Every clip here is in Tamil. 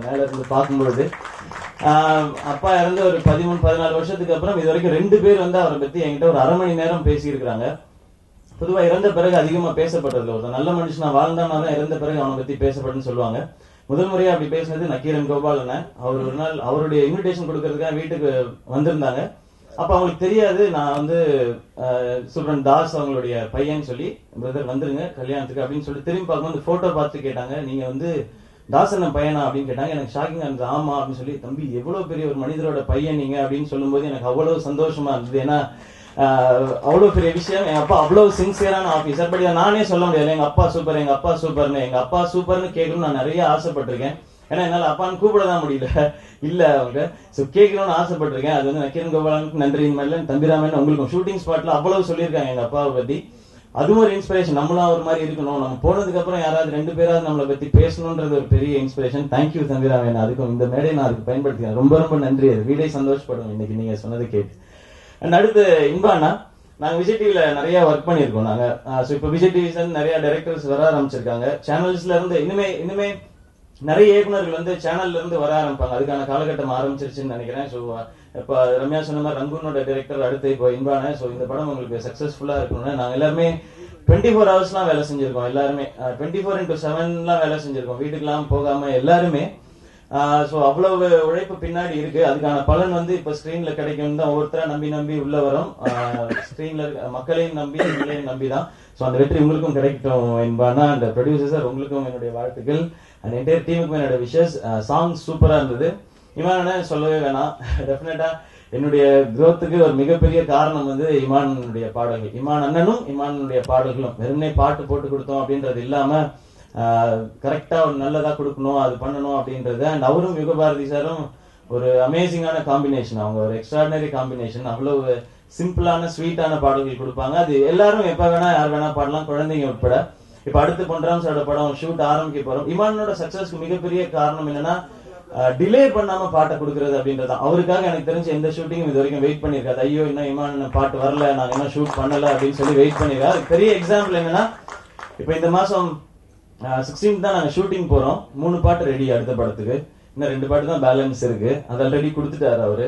மேல இருந்து பார்க்கும்பொழுது அப்பா இறந்து ஒரு 13-14 வருஷத்துக்கு அப்புறம் இது வரைக்கும் 2 பேர் வந்து அவரை பத்தி என்கிட்ட ஒரு 1/2 மணி நேரம் பேசியிருக்கிறாங்க. பொதுவா இறந்த பிறகு அதிகமா பேசப்பட்டது ஒரு நல்ல மனுஷனா வாழ்ந்தானாலும் இறந்த பிறகு அவனை பத்தி பேசப்படுன்னு சொல்லுவாங்க. முதல் முறையா அப்படி பேசினது நக்கீரன் கோபால் அண்ணன். அவர் ஒரு நாள் அவருடைய இன்விடேஷன் கொடுக்கறதுக்காக வீட்டுக்கு வந்திருந்தாங்க. அப்ப அவங்களுக்கு தெரியாது நான் வந்து சுப்ரன் தாஸ் அவங்களுடைய பையன் சொல்லி பிரதர் வந்துருங்க கல்யாணத்துக்கு அப்படின்னு சொல்லி திரும்பி பார்க்கும்போது போட்டோ பார்த்து கேட்டாங்க, நீங்க வந்து தாசன் பையனா அப்படின்னு கேட்டாங்க. எனக்கு ஷாக்கிங்கா இருந்தது. ஆமா அப்படின்னு சொல்லி, தம்பி எவ்வளவு பெரிய ஒரு மனிதரோட பையன் நீங்க அப்படின்னு சொல்லும் போது எனக்கு அவ்வளவு சந்தோஷமா இருந்தது. ஏன்னா அவ்வளவு பெரிய விஷயம். எங்க அப்பா அவ்வளவு சின்சியரான ஆபீசர். பட் நானே சொல்ல முடியாது எங்க அப்பா சூப்பர் எங்க அப்பா சூப்பர்னு. எங்க அப்பா சூப்பர்னு கேட்கணும்னு நான் நிறைய ஆசைப்பட்டிருக்கேன். ஏன்னா என்னால அப்பான்னு கூப்பிடதான் முடியல இல்ல அவங்க கேட்கணும்னு ஆசைப்பட்டிருக்கேன். அது வந்து நக்கீரன் கோபாலனுக்கு நன்றி, மேல தம்பிராமன் உங்களுக்கும் ஷூட்டிங் ஸ்பாட்ல அவ்வளவு சொல்லியிருக்காங்க எங்க அப்பாவை பத்தி. அதுவும் ஒரு இன்ஸ்பிரேஷன். நம்மளும் ஒரு மாதிரி இருக்கணும், நம்ம போனதுக்கு அப்புறம் யாராவது 2 பேராவது நம்மளை பத்தி பேசணும்ன்றது ஒரு பெரிய இன்ஸ்பிரேஷன். தேங்க்யூ தம்பிராமன். அதுக்கும் இந்த மேடை நான் அதுக்கு பயன்படுத்திக்கிறேன். ரொம்ப ரொம்ப நன்றி. அது வீடே சந்தோஷப்படும் இன்னைக்கு நீங்க சொன்னது கேட்டு. அண்ட் அடுத்து இன்பானா, நாங்க விஜய் டிவில நிறைய ஒர்க் பண்ணிருக்கோம். நாங்க இப்ப விஜய் டிவி நிறைய டைரக்டர்ஸ் வர ஆரம்பிச்சிருக்காங்க. சேனல்ஸ்ல இருந்து இனிமே நிறைய இயக்குநர்கள் வந்து சேனல்ல இருந்து வர ஆரம்பிப்பாங்க. அதுக்கான காலகட்டம் ஆரம்பிச்சிருச்சுன்னு நினைக்கிறேன். ஸோ இப்ப ரம்யா சொன்ன மாதிரி ரங்கூனோட டைரக்டர் அடுத்து இப்போ இன்பான. ஸோ இந்த படம் உங்களுக்கு சக்சஸ்ஃபுல்லா இருக்கணும்னு நாங்க எல்லாருமே 24 ஹவர்ஸ்லாம் வேலை செஞ்சிருக்கோம். எல்லாருமே 24x7 வேலை செஞ்சிருக்கோம், வீட்டுக்கெல்லாம் போகாம எல்லாருமே. சோ அவ்வளவு உழைப்பு பின்னாடி இருக்கு. அதுக்கான பலன் வந்து இப்ப ஸ்கிரீன்ல கிடைக்கும் தான். ஒவ்வொருத்தரா நம்பி உள்ள வரும். ஸ்கிரீன்ல மக்களையும் நம்பி உங்களையும் நம்பிதான். சோ அந்த வெற்றி உங்களுக்கும் கிடைக்கட்டும் என்பானா. அந்த ப்ரொடியூசர் உங்களுக்கும் என்னுடைய வாழ்த்துக்கள். அந்த என்டையர் டீமுக்கும் என்னோட விஷஸ். சாங் சூப்பரா இருந்தது. இமான் சொல்லவே வேணாம். டெஃபினட்டா என்னுடைய குரோத்துக்கு ஒரு மிகப்பெரிய காரணம் வந்து இமானுடைய பாடல்கள். இமான் அண்ணனும் இமானுடைய பாடல்களும். வெறுமனே பாட்டு போட்டு கொடுத்தோம் அப்படின்றது இல்லாம கரெக்டா ஒரு நல்லதா கொடுக்கணும், அது பண்ணணும் அப்படின்றது. அண்ட் அவரும் யுகபாரதி சாரும் ஒரு அமேசிங்கான காம்பினேஷன். அவங்க ஒரு எக்ஸ்ட்ராடினரி காம்பினேஷன். அவ்வளவு சிம்பிளான ஸ்வீட்டான பாடல்கள் கொடுப்பாங்க. அது எல்லாரும் எப்ப வேணா யார் வேணா பாடலாம், குழந்தைங்க உட்பட. இப்ப அடுத்து பொன்ராம் சாரோட படம் ஷூட் ஆரம்பிக்க போறோம். இமானோட சக்சஸ்க்கு மிகப்பெரிய காரணம் என்னன்னா டிலே பண்ணாம பாட்டை கொடுக்கறது அப்படின்றது. அவருக்காக எனக்கு தெரிஞ்ச எந்த ஷூட்டிங்கும் இது வரைக்கும் வெயிட் பண்ணிருக்காது. ஐயோ இன்னும் இமான் பாட்டு வரல, நாங்க என்ன ஷூட் பண்ணல அப்படின்னு சொல்லி வெயிட் பண்ணிருக்காரு. பெரிய எக்ஸாம்பிள் என்னன்னா இப்ப இந்த மாசம் 16 தான் நாங்க ஷூட்டிங் போறோம். 3 பாட்டு ரெடி அடுத்த படத்துக்கு. இன்னும் 2 பாட்டு தான் பேலன்ஸ் இருக்கு. அது ஆல்ரெடி கொடுத்துட்டாரு அவரு.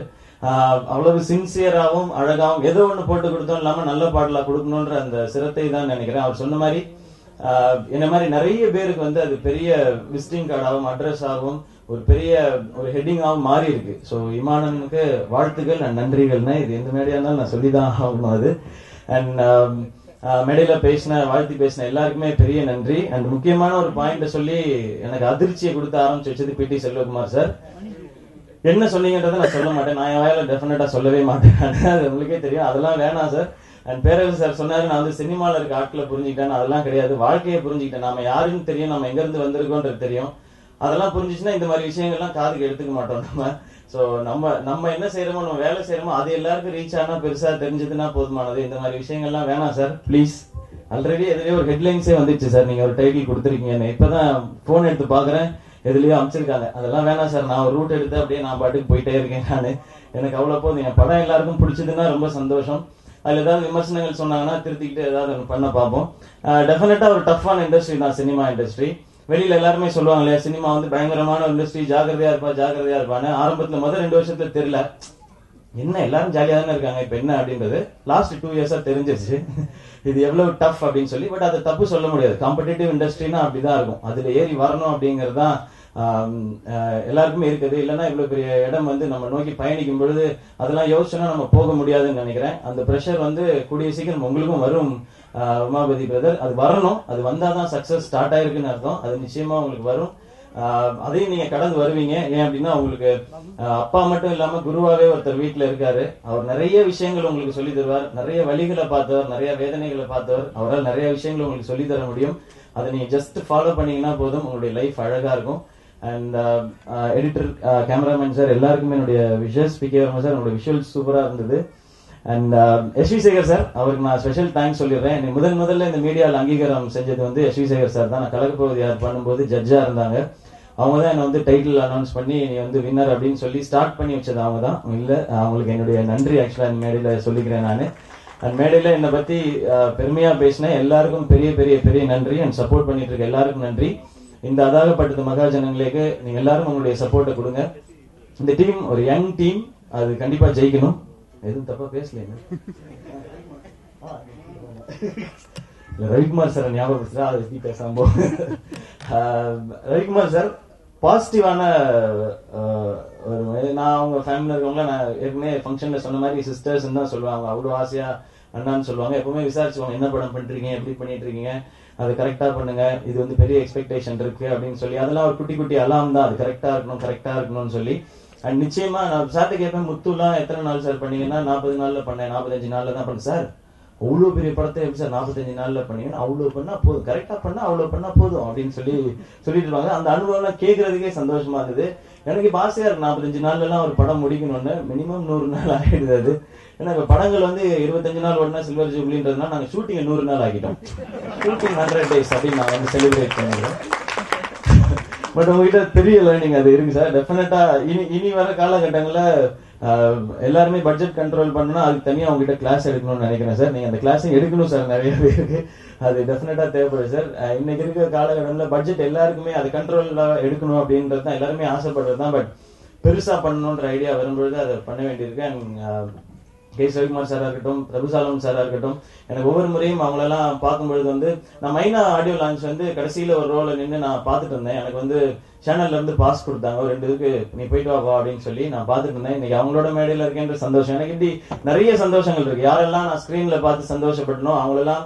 அவ்வளவு சின்சியராகவும் அழகாவும் ஏதோ ஒண்ணு போட்டு கொடுத்தோம் இல்லாம நல்ல பாடலா கொடுக்கணும்ன்ற அந்த சிரத்தை தான் நினைக்கிறேன். அவர் சொன்ன மாதிரி என்ன மாதிரி நிறைய பேருக்கு வந்து அது பெரிய விசிட்டிங் கார்டாகவும் அட்ரஸ் ஆகும், ஒரு பெரிய ஒரு ஹெட்டிங்காகவும் மாறி இருக்கு. ஸோ இமானனுக்கு வாழ்த்துக்கள் அண்ட் நன்றிகள்னா இது எந்த மேடையா இருந்தாலும் நான் சொல்லிதான் ஆகணும் அது. அண்ட் மேடையில வாழ்த்தி பேசின எல்லாருக்குமே பெரிய நன்றி. அண்ட் முக்கியமான ஒரு பாயிண்ட் சொல்லி எனக்கு அதிர்ச்சியை கொடுத்து ஆரம்பிச்சு வச்சது பிடி செல்வகுமார் சார். என்ன சொன்னீங்கன்றதை நான் சொல்ல மாட்டேன், நான் என் வாயில டெஃபினட்டா சொல்லவே மாட்டேன், அது உங்களுக்கே தெரியும். அதெல்லாம் வேணாம் சார். அண்ட் பேரரசு சார் சொன்னாரு நான் வந்து சினிமால இருக்க ஆட்களை புரிஞ்சுக்கிட்டேன். அதெல்லாம் கிடையாது, வாழ்க்கையை புரிஞ்சுக்கிட்டேன். நாம யாருன்னு தெரியும், நம்ம எங்க இருந்து வந்திருக்கோன்றது தெரியும். அதெல்லாம் புரிஞ்சுச்சுன்னா இந்த மாதிரி விஷயங்கள்லாம் காதுக்கு எடுத்துக்க மாட்டோம் நம்ம. சோ நம்ம என்ன செய்யறோமோ, நம்ம வேலை செய்யறோமோ அது எல்லாருக்கும் ரீச் ஆனா பெருசா தெரிஞ்சதுன்னா போதுமானது. இந்த மாதிரி விஷயங்கள்லாம் வேணாம் சார் ப்ளீஸ். ஆல்ரெடி எதுலயோ ஒரு ஹெட்லைன்ஸே வந்துச்சு சார், நீங்க ஒரு டைட்டில் கொடுத்துருக்கீங்க. இப்பதான் போன் எடுத்து பாக்குறேன், எதுலயோ அமைச்சிருக்காங்க. அதெல்லாம் வேணாம் சார். நான் ஒரு ரூட் எடுத்து அப்படியே நான் பாட்டுக்கு போயிட்டே இருக்கேன் நானு. எனக்கு அவ்வளவு போதும். என் படம் எல்லாருக்கும் பிடிச்சதுன்னா ரொம்ப சந்தோஷம். அதுல ஏதாவது விமர்சனங்கள் சொன்னாங்கன்னா திருத்திக்கிட்டு ஏதாவது பண்ண பார்ப்போம். டெஃபினட்டா ஒரு டஃப்பான இண்டஸ்ட்ரி தான் சினிமா இண்டஸ்ட்ரி. வெளியில எல்லாருமே சொல்லுவாங்க இல்லையா, சினிமா வந்து பயங்கரமான இண்டஸ்ட்ரி, ஜாகிரதையா இருப்பான்னு. ஆரம்பத்துல முதல் 2 வருஷத்துல தெரியல, என்ன எல்லாரும் ஜாலியா தானே இருக்காங்க, இப்ப என்ன அப்படின்றது லாஸ்ட் 2 இயர்ஸா தெரிஞ்சிருச்சு இது எவ்வளவு டஃப் அப்படின்னு சொல்லி. பட் அதை தப்பு சொல்ல முடியாது. காம்படிட்டிவ் இண்டஸ்ட்ரினா அப்படிதான் இருக்கும். அதுல ஏறி வரணும் அப்படிங்கறது தான் எல்லாருக்குமே இருக்குது. இல்லைன்னா இவ்வளவு பெரிய இடம் வந்து நம்ம நோக்கி பயணிக்கும் பொழுது அதெல்லாம் யோசிச்சோன்னா நம்ம போக முடியாதுன்னு நினைக்கிறேன். அந்த பிரஷர் வந்து கூடிய சீக்கிரம் உங்களுக்கும் வரும் உமாபதி பிரதர். அது வரணும். அது வந்தாதான் சக்சஸ் ஸ்டார்ட் ஆயிருக்குன்னு அர்த்தம். அது நிச்சயமா உங்களுக்கு வரும். அதையும் நீங்க கடந்து வருவீங்க. ஏன் அப்படின்னா உங்களுக்கு அப்பா மட்டும் இல்லாம குருவாவே ஒருத்தர் வீட்டுல இருக்காரு. அவர் நிறைய விஷயங்கள் உங்களுக்கு சொல்லி தருவார். நிறைய வழிகளை பார்த்தவர், நிறைய வேதனைகளை பார்த்தவர். அவரால் நிறைய விஷயங்கள் உங்களுக்கு சொல்லி தர முடியும். அதை நீங்க ஜஸ்ட் ஃபாலோ பண்ணீங்கன்னா போதும், உங்களுடைய லைஃப் அழகா இருக்கும். அண்ட் எடிட்டர், கேமராமேன் சார் எல்லாருக்குமே என்னுடைய wishes. P K Varma sir, உங்களுடைய விஷுவல்ஸ் சூப்பரா இருந்தது. அண்ட் எஸ்வி சேகர் சார், அவருக்கு நான் ஸ்பெஷல் தேங்க்ஸ் சொல்லிடுறேன். முதல்ல இந்த மீடியாவில் அங்கீகாரம் செஞ்சது வந்து எஸ்வி சேகர் சார் தான். நான் கலக்கப்போவது யார் பண்ணும்போது ஜட்ஜா இருந்தாங்க. அவங்க தான் என்ன வந்து டைட்டில் அனௌன்ஸ் பண்ணி நீ வந்து வின்னர் அப்படின்னு சொல்லி ஸ்டார்ட் பண்ணி வச்சது அவங்க தான். இல்ல அவங்களுக்கு என்னுடைய நன்றி ஆக்சுவலா இந்த மேடையில சொல்லிக்கிறேன் நான். அந்த மேடையில என்னை பத்தி பெருமையா பேசினேன் எல்லாருக்கும் பெரிய பெரிய பெரிய நன்றி. அண்ட் சப்போர்ட் பண்ணிட்டு இருக்க எல்லாருக்கும் நன்றி. இந்த அதாகப்பட்டது மகாஜனங்களுக்கு நீங்க எல்லாரும் உங்களுடைய சப்போர்ட்டை கொடுங்க. இந்த டீம் ஒரு யங் டீம், அது கண்டிப்பா ஜெயிக்கணும். எதுவும் தப்பா பேசலைங்க. ரவிக்குமார் சார் ஞாபகப்படுத்துறா, அதை பத்தி பேசாம ரவிக்குமார் சார் பாசிட்டிவான நான் அவங்க ஃபேமிலியில் இருக்கவங்கள நான் ஏற்கனவே ஃபங்க்ஷன்ல சொன்ன மாதிரி சிஸ்டர்ஸ் தான் சொல்லுவாங்க. அவ்வளவு ஆசையா அண்ணான்னு சொல்லுவாங்க. எப்பவுமே விசாரிச்சுவாங்க, என்ன படம் பண்றீங்க, எப்படி பண்ணிட்டு இருக்கீங்க, அது கரெக்டா பண்ணுங்க, இது வந்து பெரிய எக்ஸ்பெக்டேஷன் இருக்கு அப்படின்னு சொல்லி அதெல்லாம் ஒரு குட்டி குட்டி அலாம் தான். அது கரெக்டா இருக்கணும்னு சொல்லி அண்ட் நிச்சயமா நான் சார்ட்ட கேட்பேன், முத்துலாம் எத்தனை நாள் சார் பண்ணீங்கன்னா 40 நாள்ல பண்ணேன், 45 நாள்ல தான் பண்ணேன் சார். அவ்வளவு பெரிய படத்தை எப்படி சார் 45 நாள்ல பண்ணீங்கன்னா, அவ்வளவு பண்ணா போதும், கரெக்டா பண்ணா அவ்வளவு பண்ணா போதும் அப்படின்னு சொல்லிட்டு இருப்பாங்க. அந்த அனுபவம் கேட்கறதுக்கே சந்தோஷமா இருந்தது. எனக்கு இப்ப ஆசையா இருக்கு 45 நாள்ல எல்லாம் ஒரு படம் முடிக்கணும்னு. மினிமம் 100 நாள் ஆயிடுது அது. ஏன்னா இப்ப படங்கள் வந்து 25 நாள் ஓடனா சில்வர் ஜூப்ளின்றதுனால நாங்க ஷூட்டிங் 100 நாள் ஆகிட்டோம். ஷூட்டிங் 100 days அப்படின்னு நான் வந்து செலிப்ரேட் பண்ணிடுறேன். பட் உங்ககிட்ட பெரிய லேர்னிங் அது இருக்கு சார். டெஃபினட்டா இனி வர காலகட்டங்கள்ல எல்லாருமே பட்ஜெட் கண்ட்ரோல் பண்ணணும், அதுக்கு தனியா உங்ககிட்ட கிளாஸ் எடுக்கணும்னு நினைக்கிறேன் சார். நீங்க அந்த கிளாஸ் எடுக்கணும் சார், நிறைய பேருக்கு அது டெஃபினட்டா தேவைப்படுது சார். இன்னைக்கு இருக்கிற காலகட்டத்தில் பட்ஜெட் எல்லாருக்குமே அது கண்ட்ரோல்ல எடுக்கணும் அப்படின்றது தான் எல்லாருமே ஆசைப்படுறது தான். பட் பெருசா பண்ணணும்ன்ற ஐடியா வரும்பொழுது அதை பண்ண வேண்டியிருக்கு. கே. ரவிக்குமார் சாரா இருக்கட்டும், பிரபுசாலம் சாரா இருக்கட்டும், எனக்கு ஒவ்வொரு முறையும் அவங்களெல்லாம் பார்க்கும்பொழுது வந்து நான் மைனா ஆடியோ லான்ச் வந்து கடைசியில ஒரு ரோல நின்று நான் பார்த்துட்டு இருந்தேன். எனக்கு வந்து சேனல்ல இருந்து பாஸ் கொடுத்தாங்க, ஒரு 2 இதுக்கு நீ போயிட்டு வா அப்படின்னு சொல்லி நான் பார்த்துட்டு இருந்தேன். இன்னைக்கு அவங்களோட மேடையில இருக்கேன்ற சந்தோஷம் எனக்கு இப்படி நிறைய சந்தோஷங்கள் இருக்கு. யாரெல்லாம் நான் ஸ்கிரீன்ல பார்த்து சந்தோஷப்பட்டனோ அவங்களெல்லாம்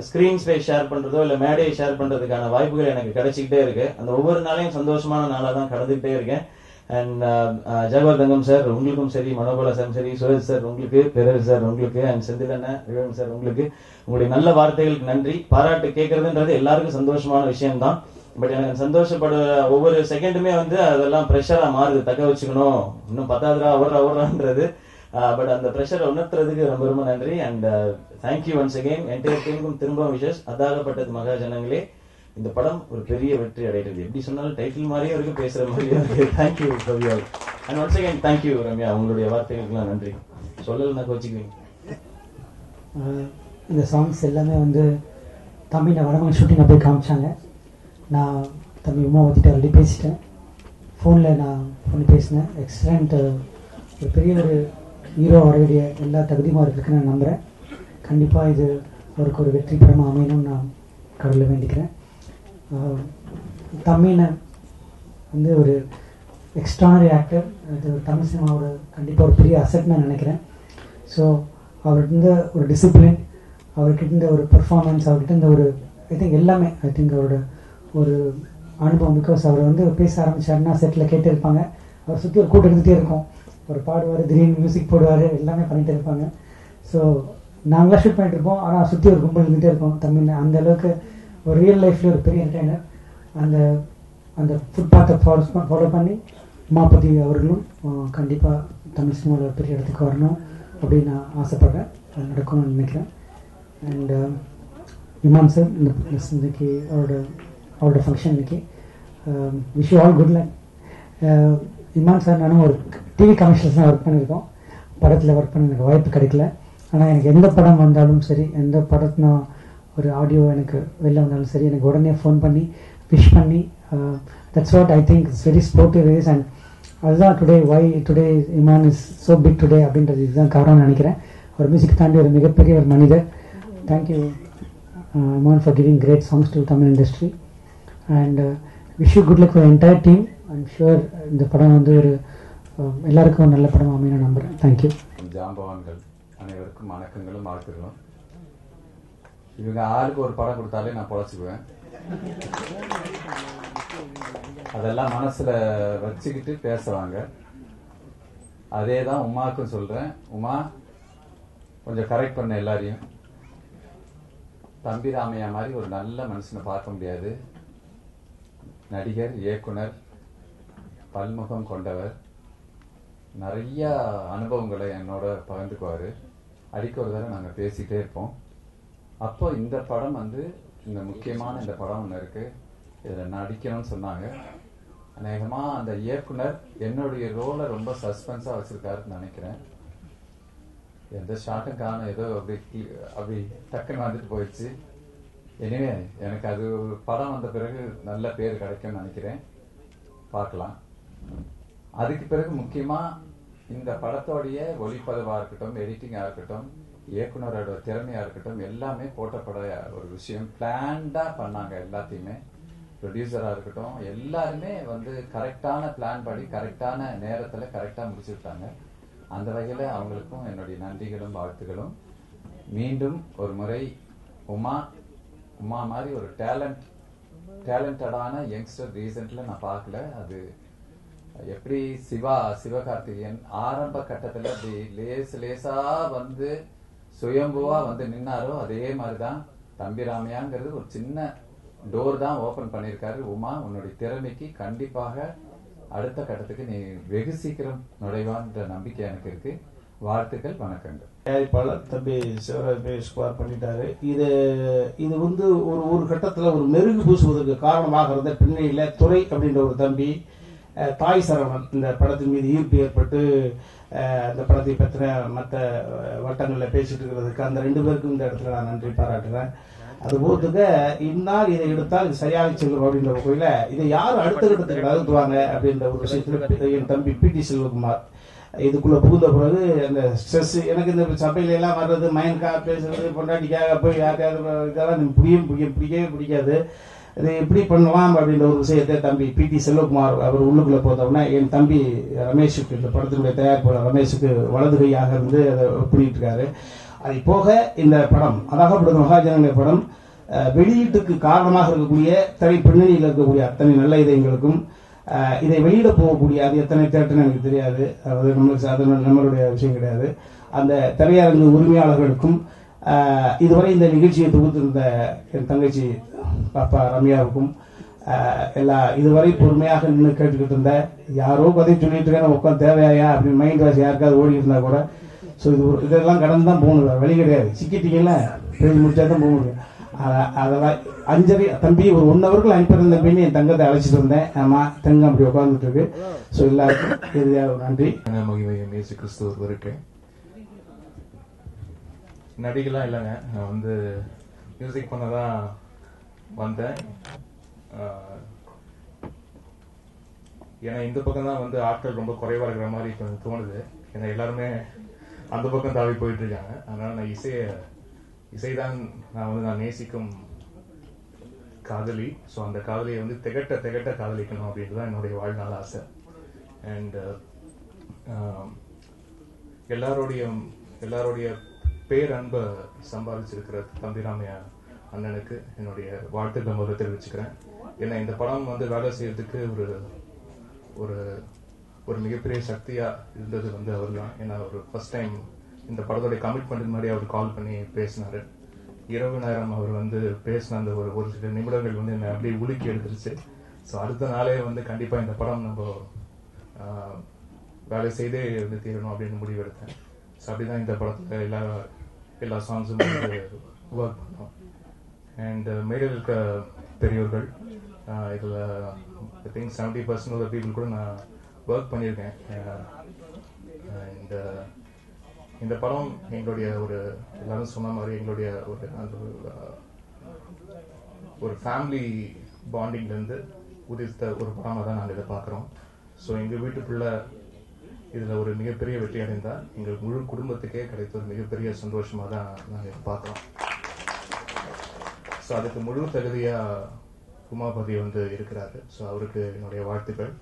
ஸ்கிரீன் ஸ்பேஸ் ஷேர் பண்றதோ இல்ல மேடையை ஷேர் பண்றதுக்கான வாய்ப்புகள் எனக்கு கிடைச்சிக்கிட்டே இருக்கு. அந்த ஒவ்வொரு நாளையும் சந்தோஷமான நாளா தான் கடந்துகிட்டே இருக்கேன். அண்ட் ஜவஹர் தங்கம் சார் உங்களுக்கும் சரி, மனோபலா சார் சரி, சுரேஷ் சார் உங்களுக்கு, பெரர் சார் உங்களுக்கு, அண்ட் செந்திலண்ண விவேகன் சார் உங்களுக்கு, உங்களுடைய நல்ல வார்த்தைகளுக்கு நன்றி. பாராட்டு கேட்கறதுன்றது எல்லாருக்கும் சந்தோஷமான விஷயம் தான். பட் எனக்கு சந்தோஷப்படுற ஒவ்வொரு செகண்டுமே வந்து அதெல்லாம் ப்ரெஷரா மாறுது. தக்க வச்சுக்கணும், இன்னும் 10 ஓடுறான்றது. பட் அந்த ப்ரெஷரை உணர்த்துறதுக்கு ரொம்ப ரொம்ப நன்றி. And thank you once again. Entire டீமுக்கும் திரும்ப விஷஸ். அதாகப்பட்டது மகாஜனங்களே, இந்த படம் ஒரு பெரிய வெற்றி அடைகிறது. எப்படி சொன்னாலும் டைட்டில் மாதிரியே இருக்கு, பேசுற மாதிரியே இருக்கு. Thank you for you all. And once again thank you Ramya, உங்களுடைய வார்த்தைகளுக்குலாம் நன்றி. சொல்லலைன்னா கோச்சிக்குவீங்க. இந்த சாங்ஸ் எல்லாமே வந்து தம்பி நான் வடமங்கலம் ஷூட்டிங்கை போய் காமிச்சாங்க. நான் தம்பி உமா பற்றிட்டு ஆல்ரெடி பேசிட்டேன், ஃபோனில் நான் பண்ணி பேசினேன். எக்ஸலண்ட், ஒரு பெரிய ஒரு ஹீரோ வர வேண்டிய எல்லா தகுதியும் இருக்குன்னு நான் நம்புகிறேன். கண்டிப்பாக இது அவருக்கு ஒரு வெற்றி படமாக அமையணும்னு நான் கடவுளை வேண்டிக்கிறேன். தமிழன் வந்து ஒரு எக்ஸ்ட்ரானரி ஆக்டர். அது தமிழ் சினிமாவோட கண்டிப்பாக ஒரு பெரிய அசெட் நான் நினைக்கிறேன். ஸோ அவர்கிட்ட ஒரு டிசிப்ளின், அவர்கிட்ட ஒரு பெர்ஃபார்மன்ஸ், அவர்கிட்ட ஒரு ஐ திங்க் எல்லாமே ஐ திங்க் அவரோட ஒரு அனுபவம். பிகாஸ் அவர் வந்து பேச ஆரம்பிச்சாருன்னா செட்டில் கேட்டு இருப்பாங்க, அவர் சுற்றி ஒரு கூட்டம் எடுத்துகிட்டே இருக்கும், ஒரு பாடுவார், திடீர்னு மியூசிக் போடுவார், எல்லாமே பண்ணிகிட்டே இருப்பாங்க. ஸோ நாங்களாம் ஷூட் பண்ணிட்டு இருப்போம், ஆனால் சுற்றி ஒரு கும்பல் இருந்துகிட்டே இருக்கும் தமிழ். அந்த அளவுக்கு ஒரு ரியல் லைஃப்ல ஒரு பெரிய என்டர்டைனர். அந்த அந்த ஃபுட்பாத்தை ஃபாலோ பண்ணி உமாபதி அவர்களும் கண்டிப்பாக தமிழ் சினிமாவில் ஒரு பெரிய இடத்துக்கு வரணும் அப்படின்னு நான் ஆசைப்படுறேன். அது நடக்கணும்னு நினைக்கிறேன். அண்ட் இமான் சார் இன்னைக்கு அவரோட ஃபங்க்ஷன் இன்னைக்கு. Wish you all good luck. Imman sir நானும் ஒரு டிவி கமர்ஷியல்ஸ் தான் ஒர்க் பண்ணியிருக்கோம். படத்தில் ஒர்க் பண்ண எனக்கு வாய்ப்பு கிடைக்கல. ஆனால் எனக்கு எந்த படம் வந்தாலும் சரி, எந்த படத்தினா ஒரு ஆடியோ எனக்கு வெளில வந்தாலும் சரி, எனக்கு உடனே ஃபோன் பண்ணி விஷ் பண்ணி, that's what I think it's very sportive ways. And அதுதான் today Imman is so big today அப்படின்றது இதுதான் காரணம்னு நினைக்கிறேன். ஒரு மியூசிக் தாண்டி ஒரு மிகப்பெரிய ஒரு மனிதர். Thank you Imman for giving great songs to Tamil industry. And wish you good luck for entire team. I'm sure இந்த படம் வந்து ஒரு எல்லாருக்கும் நல்ல படம் அமைய நம்புகிறேன். தேங்க்யூ. ஜாம்பவான்கள் அனைவருக்கும் வணக்கங்களும் வாழ்த்துக்களும். இவங்க ஆளுக்கு ஒரு படம் கொடுத்தாலே நான் பொழைச்சிக்குவேன். அதெல்லாம் மனசுல வச்சுக்கிட்டு பேசுவாங்க. அதே தான் உமாவுக்கும் சொல்றேன். உமா, கொஞ்சம் கரெக்ட் பண்ண எல்லாரையும். தம்பி ராமையா மாதிரி ஒரு நல்ல மனுஷனை பார்க்க முடியாது. நடிகர், இயக்குனர், பல்முகம் கொண்டவர், நிறைய அனுபவங்களை என்னோட பகிர்ந்துக்குவாரு. அடிக்க ஒரு தடவை நாங்கள் பேசிட்டே இருப்போம். அப்போ இந்த படம் வந்து இந்த முக்கியமான இந்த படம் ஒன்று இருக்கு, இதில் நடிக்கணும்னு சொன்னாங்க. அநேகமா அந்த இயக்குனர் என்னுடைய ரோலை ரொம்ப சஸ்பென்ஸா வச்சிருக்காருன்னு நினைக்கிறேன். எந்த ஷாட்டும் காணும், ஏதோ அப்படி டக்குன்னு வந்துட்டு போயிடுச்சு. எனவே எனக்கு அது படம் வந்த பிறகு நல்ல பேர் கிடைக்கும்னு நினைக்கிறேன். பார்க்கலாம். அதுக்கு பிறகு முக்கியமா இந்த படத்தோடைய ஒளிப்பதிவா இருக்கட்டும், எடிட்டிங்கா இருக்கட்டும், இயக்குனரோட திறமையா இருக்கட்டும், எல்லாமே போட்டப்பட ஒரு விஷயம். பிளான்டா பண்ணாங்க எல்லாத்தையுமே. ப்ரொடியூசரா இருக்கட்டும், எல்லாருமே கரெக்டான பிளான் படி கரெக்டான நேரத்துல கரெக்டா முடிச்சுட்டாங்க. அந்த வகையில அவங்களுக்கும் என்னுடைய நன்றிகளும் வாழ்த்துகளும். மீண்டும் ஒரு முறை உமா மாதிரி ஒரு டேலண்டடான யங்ஸ்டர் ரீசென்ட்ல நான் பார்க்கல. அது எப்படி சிவகார்த்திகேயன் ஆரம்ப கட்டத்துல அப்படி லேசா சுயம்புவா நின்னாரோ, அதே மாதிரிதான் தம்பிராமையாங்கிறது ஒரு சின்ன டோர் தான் ஓபன் பண்ணிருக்காரு. உமா, உன்னுடைய திறமைக்கு கண்டிப்பாக அடுத்த கட்டத்துக்கு நீ வெகு சீக்கிரம் நுழைவான்ற நம்பிக்கை எனக்கு இருக்கு. வாழ்த்துக்கள், வணக்கங்கள். தயாரிப்பாளர் தம்பி சிவராஜ் ஸ்கோர் பண்ணிட்டாரு. இது ஒரு கட்டத்துல ஒரு மெருகு பூசுவதற்கு காரணமாக இருந்த பின்னணியில துரை அப்படின்ற ஒரு தம்பி, தாய் சரவணன் இந்த படத்தின் மீது ஈர்ப்பு ஏற்பட்டு அந்த படத்தை பற்றின மற்ற வட்டங்கள்ல பேசிட்டு இருக்கிறதுக்கு அந்த 2 பேருக்கும் இந்த இடத்துல நான் நன்றி பாராட்டுறேன். அது போதுக்க இந்நாள் இதை எடுத்தால் இது சரியாக செல்லும் அப்படின்ற வகையில இதை யாரும் அடுத்த கட்டத்துக்கு நகர்த்துவாங்க அப்படின்ற ஒரு விஷயத்துல என் தம்பி பிடி செல்வகுமார் இதுக்குள்ள புகுந்த பிறகு அந்த ஸ்ட்ரெஸ் எனக்கு இந்த சபையில எல்லாம் வர்றது, மயன்காக பேசுறது, பொண்டாட்டிக்காக போய் யாருக்காவது இதெல்லாம் பிடிக்கவே பிடிக்காது. இது எப்படி பண்ணலாம் அப்படின்ற ஒரு விஷயத்தை தம்பி பிடி செல்வகுமார் அவர் உள்ளுக்குள்ள போதோம்னா என் தம்பி ரமேஷுக்கு, இந்த படத்தினுடைய தயாரிப்பாளர் ரமேஷுக்கு வலது கையாக இருந்து அதை பண்ணிட்டு இருக்காரு. அதை போக இந்த படம் அதாகப்படுத்த மகாஜனங்க படம் வெளியீட்டுக்கு காரணமாக இருக்கக்கூடிய திரை பின்னணியில் இருக்கக்கூடிய அத்தனை நல்ல இதயங்களுக்கும், இதை வெளியிட போகக்கூடிய அது எத்தனை தேட்டர்னு எனக்கு தெரியாது, அது நம்மளுடைய விஷயம் கிடையாது, அந்த திரையரங்கு உரிமையாளர்களுக்கும், இதுவரை இந்த நிகழ்ச்சியை தொகுத்திருந்த என் தங்கச்சி பாப்பா ரம்யாவுக்கும், இதுவரை பொறுமையாக நின்று கேட்டுக்கிட்டு இருந்த யாரோ கதை சொல்லிட்டு இருக்கேன் உட்காந்து தேவையா அப்படின்னு மைண்ட் வாஷ் யாருக்காவது ஓடி இருந்தா கூட, ஸோ இதெல்லாம் கடந்து தான் போகணும், வழி கிடையாது. சிக்கிட்டீங்கல்ல, பேசி முடிச்சா தான் போக முடியும். அதெல்லாம் அஞ்சரை தம்பி ஒரு 1 ஹவருக்கு அனுப்பியிருந்த தம்பின்னு என் தங்கத்தை அழைச்சிட்டு இருந்தேன். ஆமா, தங்கம் அப்படி உட்கார்ந்துட்டு இருக்கு. ஸோ எல்லாருக்கும் இறுதியாக நன்றி. மகிமையும் இயேசு கிறிஸ்து ஒருவருக்கு. நடிகலாம் இல்லைங்க, நான் மியூசிக் பண்ணதான் வந்தேன். ஏன்னா இந்த பக்கம் தான் ஆட்கள் ரொம்ப குறைவா இருக்கிற மாதிரி இப்போ தோணுது. ஏன்னா எல்லாருமே அந்த பக்கம் தாவி போயிட்டு இருக்காங்க. அதனால நான் இசைதான் நான் நேசிக்கும் காதலி. ஸோ அந்த காதலியை திகட்ட காதலிக்கணும் அப்படின்றது தான் என்னுடைய வாழ்நாள் ஆசை. அண்ட் எல்லாருடைய பேரன்பை சம்பாதிச்சிருக்கிற தம்பிராமையா அண்ணனுக்கு என்னுடைய வாழ்த்துக்களை முதல்ல தெரிவிச்சுக்கிறேன். ஏன்னா இந்த படம் வேலை செய்யறதுக்கு ஒரு மிகப்பெரிய சக்தியா இருந்தது அவர் தான். ஏன்னா ஒரு ஃபர்ஸ்ட் டைம் இந்த படத்தோட கமிட்மெண்ட் மாதிரி அவர் கால் பண்ணி பேசினாரு. இரவு நேரம் அவர் பேசின அந்த ஒரு சில நிமிடங்கள் என்னை அப்படியே உலுக்கி எடுத்துருச்சு. ஸோ அடுத்த நாளே கண்டிப்பா இந்த படம் நம்ம வேலை செய்தே தீரணும் அப்படின்னு முடிவெடுத்தேன். ஸோ அப்படிதான் இந்த படத்துல எல்லா சாங்ஸும் ஒர்க் பண்ணோம். அண்ட் மேடையில் இருக்க பெரியவர்கள், இதுல ஐ திங்க் 70% ஆஃப் பீப்புள் கூட நான் ஒர்க் பண்ணியிருக்கேன். இந்த படம் எங்களுடைய எல்லாரும் சொன்ன மாதிரி எங்களுடைய ஒரு ஃபேமிலி பாண்டிங்ல இருந்து உதித்த ஒரு படமா தான் நாங்கள் இதை பார்க்குறோம். ஸோ எங்க வீட்டுக்குள்ள இதுல ஒரு மிகப்பெரிய வெற்றி அடைந்தா எங்கள் முழு குடும்பத்துக்கே கிடைத்த ஒரு மிகப்பெரிய சந்தோஷமா தான் நாங்கள் இதை பார்க்குறோம். ஸோ அதுக்கு முழு தகுதியா உமாபதி இருக்கிறாரு. ஸோ அவருக்கு என்னுடைய வாழ்த்துக்கள்.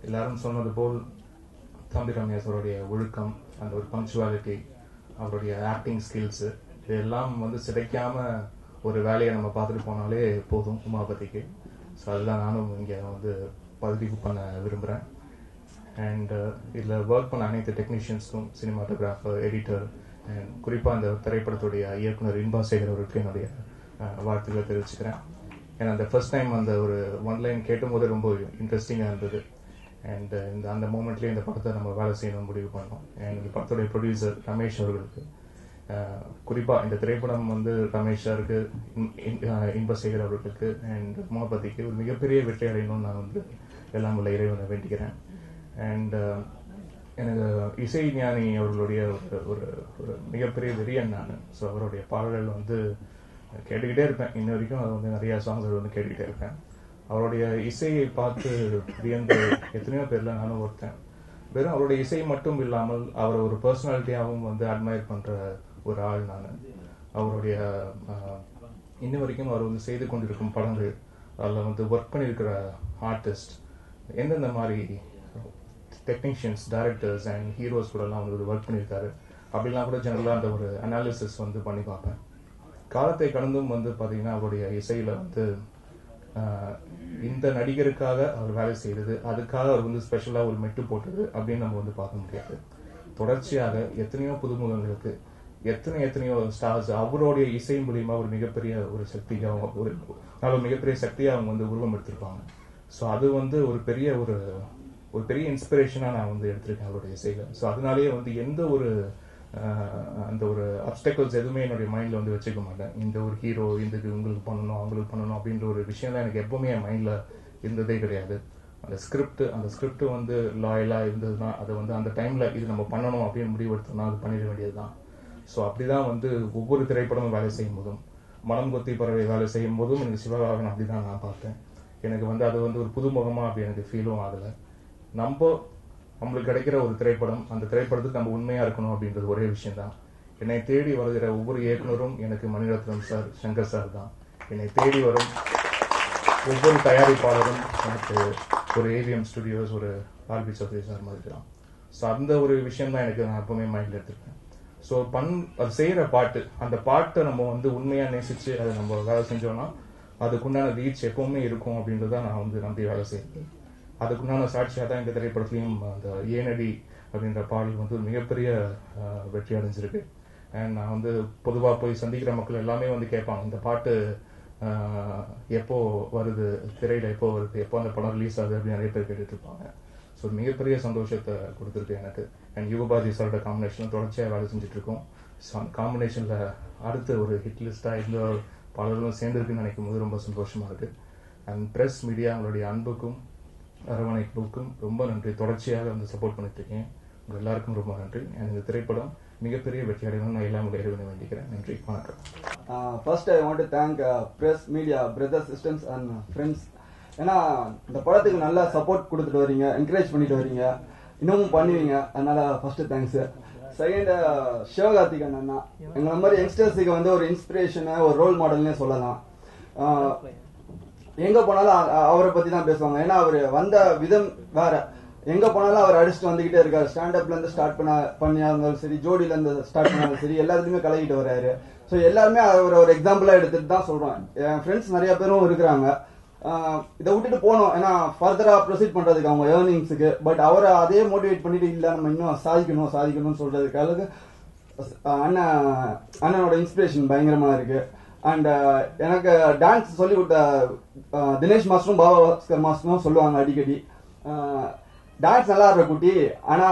எல்லாரும் சொன்னது போல் தம்பி ரமேஷ் அவருடைய ஒழுக்கம், அந்த ஒரு பங்க்சுவாலிட்டி, அவருடைய ஆக்டிங் ஸ்கில்ஸ், இதெல்லாம் சிதைக்காம ஒரு வேலையை நம்ம பார்த்துட்டு போனாலே போதும் உமாபதிக்கு. ஸோ அதுதான் நானும் இங்கே பதிவு பண்ண விரும்புகிறேன். அண்ட் இதில் ஒர்க் பண்ண அனைத்து டெக்னீஷியன்ஸ்க்கும், சினிமாட்டோகிராஃபர், எடிட்டர், அண்ட் குறிப்பாக அந்த திரைப்படத்துடைய இயக்குனர் இன்பாசேகர் அவருக்கு என்னுடைய வாழ்த்துக்களை தெரிவிச்சுக்கிறேன். ஏன்னா அந்த ஃபர்ஸ்ட் டைம் ஒரு 1 லைன் கேட்டும்போது ரொம்ப இன்ட்ரெஸ்டிங்காக இருந்தது. அண்ட் அந்த மூமெண்ட்லேயே இந்த படத்தை நம்ம வேலை செய்யணும்னு முடிவு பண்ணோம். அண்ட் இந்த படத்துடைய ப்ரொடியூசர் ரமேஷ் அவர்களுக்கு, குறிப்பாக இந்த திரைப்படம் ரமேஷ் சாருக்கு, இன்பசேகர் அவர்களுக்கு அண்ட் உமாபதிக்கு ஒரு மிகப்பெரிய வெற்றி அடையணும்னு நான் எல்லாம் உள்ள இறைவனை வேண்டிக்கிறேன். அண்ட் எனக்கு இசை ஞானி அவர்களுடைய ஒரு மிகப்பெரிய வெறியன் நான். ஸோ அவருடைய பாடல்கள் கேட்டுக்கிட்டே இருப்பேன். இன்ன வரைக்கும் அது வந்து நிறைய சாங்ஸ் வந்து கேட்டுக்கிட்டே இருப்பேன். அவருடைய இசையை பார்த்து வியந்த எத்தனையோ பேர்ல நானும் ஒருத்தன். வெறும் அவருடைய இசை மட்டும் இல்லாமல் அவரை ஒரு பர்சனாலிட்டியாகவும் வந்து அட்மையர் பண்ற ஒரு ஆள் நான். அவருடைய இன்ன வரைக்கும் அவர் வந்து செய்து கொண்டிருக்கும் படங்கள், அதில் வந்து ஒர்க் பண்ணியிருக்கிற ஆர்டிஸ்ட், எந்தெந்த மாதிரி டெக்னீஷியன்ஸ், டைரக்டர்ஸ் அண்ட் ஹீரோஸ் கூட எல்லாம் வந்து ஒர்க் பண்ணியிருக்காரு அப்படிலாம் கூட ஜெனரலாக அந்த ஒரு அனாலிசிஸ் வந்து பண்ணி பார்ப்பேன். காலத்தை கடந்தும் வந்து பார்த்தீங்கன்னா அவருடைய இசையில வந்து இந்த நடிகருக்காக அவர் வேலை செய்தது, அதுக்காக அவர் வந்து ஸ்பெஷலா ஒரு மெட்டு போட்டது அப்படின்னு நம்ம வந்து பார்க்க முடியாது. தொடர்ச்சியாக எத்தனையோ புதுமுகங்களுக்கு எத்தனையோ ஸ்டார்ஸ் அவருடைய இசை மூலியமா ஒரு மிகப்பெரிய ஒரு சக்தியாக ஒரு மிகப்பெரிய சக்தியாக அவங்க வந்து உருவம் எடுத்திருப்பாங்க. ஸோ அது வந்து ஒரு பெரிய இன்ஸ்பிரேஷனா நான் வந்து எடுத்திருக்கேன் அவருடைய இசையில. ஸோ அதனாலேயே வந்து எந்த ஒரு அந்த ஒரு அப்டக்கிள்ஸ் எதுவுமே என்னுடைய மைண்ட்ல வந்து வச்சுக்க மாட்டேன். இந்த ஒரு ஹீரோ இதுக்கு உங்களுக்கு பண்ணணும் அவங்களுக்கு பண்ணணும் அப்படின்ற ஒரு விஷயம் தான் எனக்கு எப்பவுமே என் மைண்ட்ல இருந்ததே கிடையாது. அந்த ஸ்கிரிப்ட் வந்து லாயலா இருந்ததுன்னா அதை வந்து அந்த டைம்ல இது நம்ம பண்ணணும் அப்படின்னு முடிவெடுத்தோம்னா அது பண்ணிட வேண்டியதுதான். ஸோ அப்படிதான் வந்து ஒவ்வொரு திரைப்படமும் வேலை செய்யும் போதும், மனம் கொத்தி பறவை வேலை செய்யும் போதும் எனக்கு சிவகார்த்திகேயன் அப்படிதான் நான் பார்த்தேன். எனக்கு வந்து அது வந்து ஒரு புதுமுகமா அப்படி எனக்கு ஃபீலும் ஆகல. நம்மளுக்கு கிடைக்கிற ஒரு திரைப்படம், அந்த திரைப்படத்துக்கு நம்ம உண்மையா இருக்கணும் அப்படின்றது ஒரே விஷயம் தான். என்னை தேடி வருகிற ஒவ்வொரு இயக்குனரும் எனக்கு மணிரத்னம் சார், சங்கர் சார் தான். என்னை தேடி வரும் ஒவ்வொரு தயாரிப்பாளரும் எனக்கு ஒரு ஏவிஎம் ஸ்டுடியோஸ், ஒரு ஆர்பி சௌத்ரி சார் மாதிரி தான். ஸோ அந்த ஒரு விஷயம் தான் எனக்கு நான் எப்பவுமே மைண்ட்ல எடுத்திருக்கேன். ஸோ அது செய்யற பாட்டு, அந்த பாட்டை நம்ம வந்து உண்மையா நேசிச்சு அதை நம்ம வேலை செஞ்சோம்னா அதுக்குண்டான ரீச் எப்பவுமே இருக்கும் அப்படின்றத நான் வந்து நம்பி வேலை செய்யறது. அதுக்குண்டான சாட்சியாக தான் இந்த திரைப்படத்திலையும் அந்த ஏனடி அப்படின்ற பாடல் வந்து ஒரு மிகப்பெரிய வெற்றி அடைஞ்சிருக்கு. அண்ட் நான் வந்து பொதுவாக போய் சந்திக்கிற மக்கள் எல்லாமே வந்து கேட்பாங்க, இந்த பாட்டு எப்போ வருது, திரையில எப்போ வருது, எப்போ அந்த படம் ரிலீஸ் ஆகுது அப்படின்னு நிறைய பேர் கேட்டுட்டு இருப்பாங்க. ஸோ மிகப்பெரிய சந்தோஷத்தை கொடுத்துருக்கு எனக்கு. அண்ட் யுகபாதி சாரோட காம்பினேஷன் தொடர்ச்சியாக வேலை செஞ்சுட்டு இருக்கோம். ஸோ அந்த காம்பினேஷன்ல அடுத்த ஒரு ஹிட் லிஸ்டா இந்த பாடல்களும் சேர்ந்துருக்குன்னு நினைக்கும் போது ரொம்ப சந்தோஷமா இருக்கு. அண்ட் பிரஸ் மீடியா உங்களுடைய அன்புக்கும் அரவணைப்புக்கும் ரொம்ப நன்றி. தொடர்ச்சியாக வந்து சப்போர்ட் பண்ணிட்டு இருக்கேன். உங்க எல்லாருக்கும் ரொம்ப நன்றி. இந்த திரைப்படம் மிகப்பெரிய வெற்றி அடையணும் நான் எல்லாம் இறைவனை வேண்டிக்கிறேன். நன்றி, வணக்கம். First I want to thank press media brothers, sisters and friends. ஏன்னா இந்த படத்துக்கு நல்லா சப்போர்ட் கொடுத்துட்டு வரீங்க, என்கரேஜ் பண்ணிட்டு வரீங்க, இன்னமும் பண்ணுவீங்க. அதனால ஃபர்ஸ்ட் தேங்க்ஸ். செகண்ட் சிவகார்த்திகேயன் அண்ணா, எங்களை மாதிரி யங்ஸ்டர்ஸுக்கு வந்து ஒரு இன்ஸ்பிரேஷன், ஒரு ரோல் மாடல்னே சொல்லலாம். எங்க போனாலும் அவரை பத்தி தான் பேசுவாங்க. ஏன்னா அவர் வந்த விதம் வேற. எங்க போனாலும் அவர் அடிச்சுட்டு வந்துகிட்டே இருக்காரு. ஸ்டாண்டப்ல இருந்து ஸ்டார்ட் பண்ணியா இருந்தாலும் சரி, ஜோடியில இருந்து ஸ்டார்ட் பண்ணாலும் சரி, எல்லாத்துலயுமே கலகிட்டு வர்றாரு. ஸோ எல்லாருமே அவர் ஒரு எக்ஸாம்பிளா எடுத்துட்டு தான் சொல்றோம். என் ஃப்ரெண்ட்ஸ் நிறைய பேரும் இருக்கிறாங்க. இதை விட்டுட்டு போனோம், ஏன்னா ஃபர்தரா ப்ரொசீட் பண்றதுக்கு அவங்க ஏர்னிங்ஸுக்கு. பட் அவரை அதே மோட்டிவேட் பண்ணிட்டு இல்ல நம்ம இன்னும் சாதிக்கணும்னு சொல்றதுக்காக அண்ணனோட இன்ஸ்பிரேஷன் பயங்கரமா இருக்கு. அண்ட் எனக்கு டான்ஸ் சொல்லி கொடுத்த தினேஷ் மாஸ்டரும் பாபாஸ்கர் மாஸ்டரும் சொல்லுவாங்க அடிக்கடி, டான்ஸ் நல்லா இருக்க குட்டி, ஆனா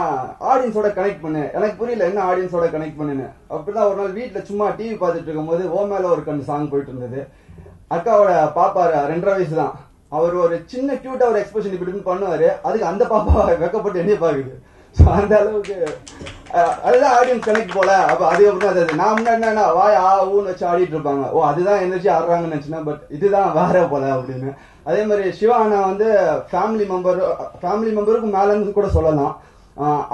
ஆடியன்ஸோட கனெக்ட் பண்ணு. எனக்கு புரியல என்ன ஆடியன்ஸோட கனெக்ட் பண்ணுன்னு. அப்படிதான் ஒரு நாள் வீட்டுல சும்மா டிவி பார்த்துட்டு இருக்கும் போது ஓ மேல ஒரு கண்ணு சாங் போயிட்டு இருந்தது. அக்காவோட பாப்பா 2.5 வயசு தான். அவர் ஒரு சின்ன கியூட்டா ஒரு எக்ஸ்பிரஷன் இப்படி பண்ணுவாரு, அதுக்கு அந்த பாப்பா வெக்கப்பட்டு என்னைய பாக்குது. அந்த அளவுக்கு அதுதான் ஆடியன்ஸ் கனெக்ட் போல. அப்ப அதுக்கப்புறம் நான் முன்னாடி வாய் ஊன்னு வச்சு ஆடிட்டு இருப்பாங்க, ஓ அதுதான் எனர்ஜி ஆடுறாங்கன்னு நினைச்சுன்னா, பட் இதுதான் வேற போல அப்படின்னு. அதே மாதிரி சிவா அண்ணா வந்து ஃபேமிலி மெம்பருக்கு மேல இருந்து கூட சொல்லலாம்.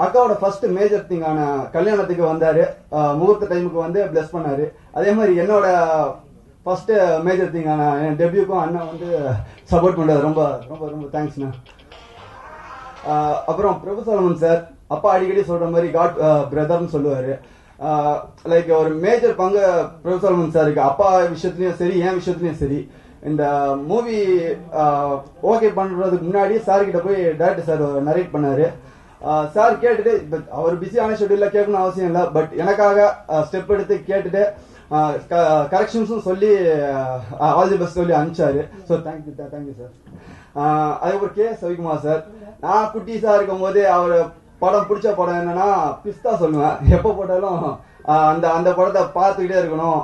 அக்காவோட ஃபர்ஸ்ட் மேஜர் திங்கான கல்யாணத்துக்கு வந்தாரு, முகூர்த்த டைமுக்கு வந்து பிளஸ் பண்ணாரு. அதே மாதிரி என்னோட ஃபர்ஸ்ட் மேஜர் திங்கான என் டெபியூக்கும் அண்ணா வந்து சப்போர்ட் பண்றாரு. ரொம்ப ரொம்ப ரொம்ப தேங்க்ஸ்ண்ணா. அப்புறம் பிரபு சலமன் சார், அப்பா அடிக்கடி சொல்ற மாதிரி காட் பிரதர்னு சொல்லுவாரு. லைக் ஒரு மேஜர் பங்கு பிரபு சலமன் சாருக்கு அப்பா விஷயத்துலயும் சரி, என் விஷயத்துலயும் சரி. இந்த மூவி ஓகே பண்றதுக்கு முன்னாடி சார் கிட்ட போய் டைரக்டர் சார் நரேட் பண்ணாரு. சார் கேட்டுட்டு, அவர் பிஸியான ஷெட்யூல்ல கேட்கணும் அவசியம் இல்லை, பட் எனக்காக ஸ்டெப் எடுத்து கேட்டுட்டு கரெக்ஷன்ஸும் சொல்லி ஆல் தி பெஸ்ட் சொல்லி அனுப்பிச்சாரு. So thank you sir. அதுக்கப்புறம் கே சவிகுமார் சார், நான் குட்டீஸா இருக்கும் போது அவர் படம் பிடிச்ச படம் என்னன்னா பிஸ்தா சொல்லுவேன். எப்ப போட்டாலும் அந்த படத்தை பார்த்துக்கிட்டே இருக்கணும்.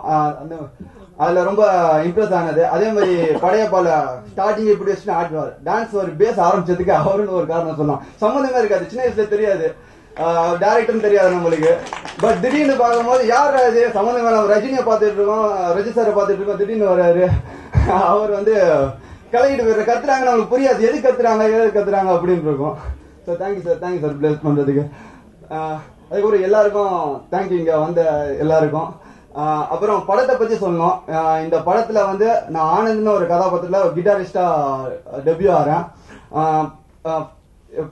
அதுல ரொம்ப இம்ப்ரெஸ் ஆனது. அதே மாதிரி படையப்பால ஸ்டார்டிங் இப்படி வச்சுட்டு ஆடுவார். டான்ஸ் ஒரு பேஸ் ஆரம்பிச்சதுக்கு அவருன்னு ஒரு காரணம் சொல்லலாம். சம்மந்தமே இருக்காது, சின்ன வயசுல தெரியாது. டேரக்டர்னு தெரியாது நம்மளுக்கு. பட் திடீர்னு பார்க்கும்போது யார் அது சம்மந்தம் வேணாம், ரஜினியை பார்த்துட்டு இருக்கோம், ரஜி சாரை பார்த்துட்டு இருக்கோம், திடீர்னு வர்றாரு. அவர் வந்து கலகிட்டு போயிடுற, கத்துறாங்க, நம்மளுக்கு புரியாது எது கத்துறாங்க அப்படின்னு இருக்கும். ஸோ தேங்க்யூ சார் பிளேஸ் பண்றதுக்கு. அதுக்கப்புறம் எல்லாருக்கும் தேங்க்யூ, இங்க வந்த எல்லாருக்கும். அப்புறம் படத்தை பத்தி சொன்னோம். இந்த படத்துல வந்து நான் ஆனந்த்னு ஒரு கதாபாத்திரத்துல கிட்டாரிஸ்டா டெபியூ ஆறேன்.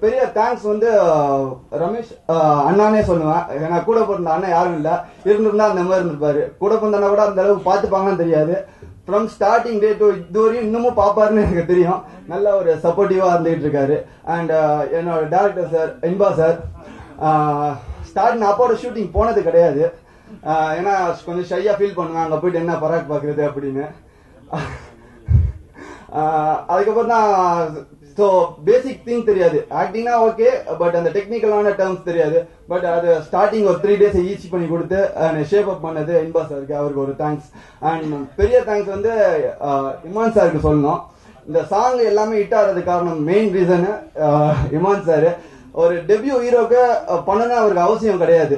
பெரிய தேங்க்ஸ் வந்து ரமேஷ் அண்ணானே சொல்லுவேன். ஏன்னா கூட பிறந்த அண்ணன் யாரும் இல்ல, இருந்திருந்தா அந்த மாதிரி இருந்திருப்பாரு. கூட பிறந்த அண்ணா கூட அந்த அளவுக்கு பாத்துப்பாங்கன்னு தெரியாது. ஃப்ரம் ஸ்டார்டிங் டே டு இதுவரையும் இன்னமும் பாப்பாருன்னு எனக்கு தெரியும். நல்ல ஒரு சப்போர்ட்டிவா இருந்துட்டு இருக்காரு. அண்ட் என்னோட director sir Inba sir, starting அப்பாவோட ஷூட்டிங் போனது கிடையாது. ஏன்னா கொஞ்சம் ஷையா ஃபீல் பண்ணுவேன் அங்க போயிட்டு என்ன பராக் பாக்குறது அப்படின்னு. அதுக்கப்புறம் தான் ஸோ பேசிக் திங் தெரியாது, ஆக்டிங்னா ஓகே, பட் அந்த டெக்னிக்கலான டேர்ம்ஸ் தெரியாது. பட் அது ஸ்டார்டிங் ஒரு 3 days ஈஸி பண்ணி கொடுத்து ஷேப் அப் பண்ணது இன்பா சாருக்கு, அவருக்கு ஒரு தேங்க்ஸ். அண்ட் பெரிய தேங்க்ஸ் வந்து இமான் சாருக்கு சொல்லணும். இந்த சாங் எல்லாமே ஹிட் ஆகிறதுக்கு காரணம் மெயின் ரீசன் இமான் சார். ஒரு டெபியூ ஹீரோக்கு பண்ணணும் அவருக்கு அவசியம் கிடையாது.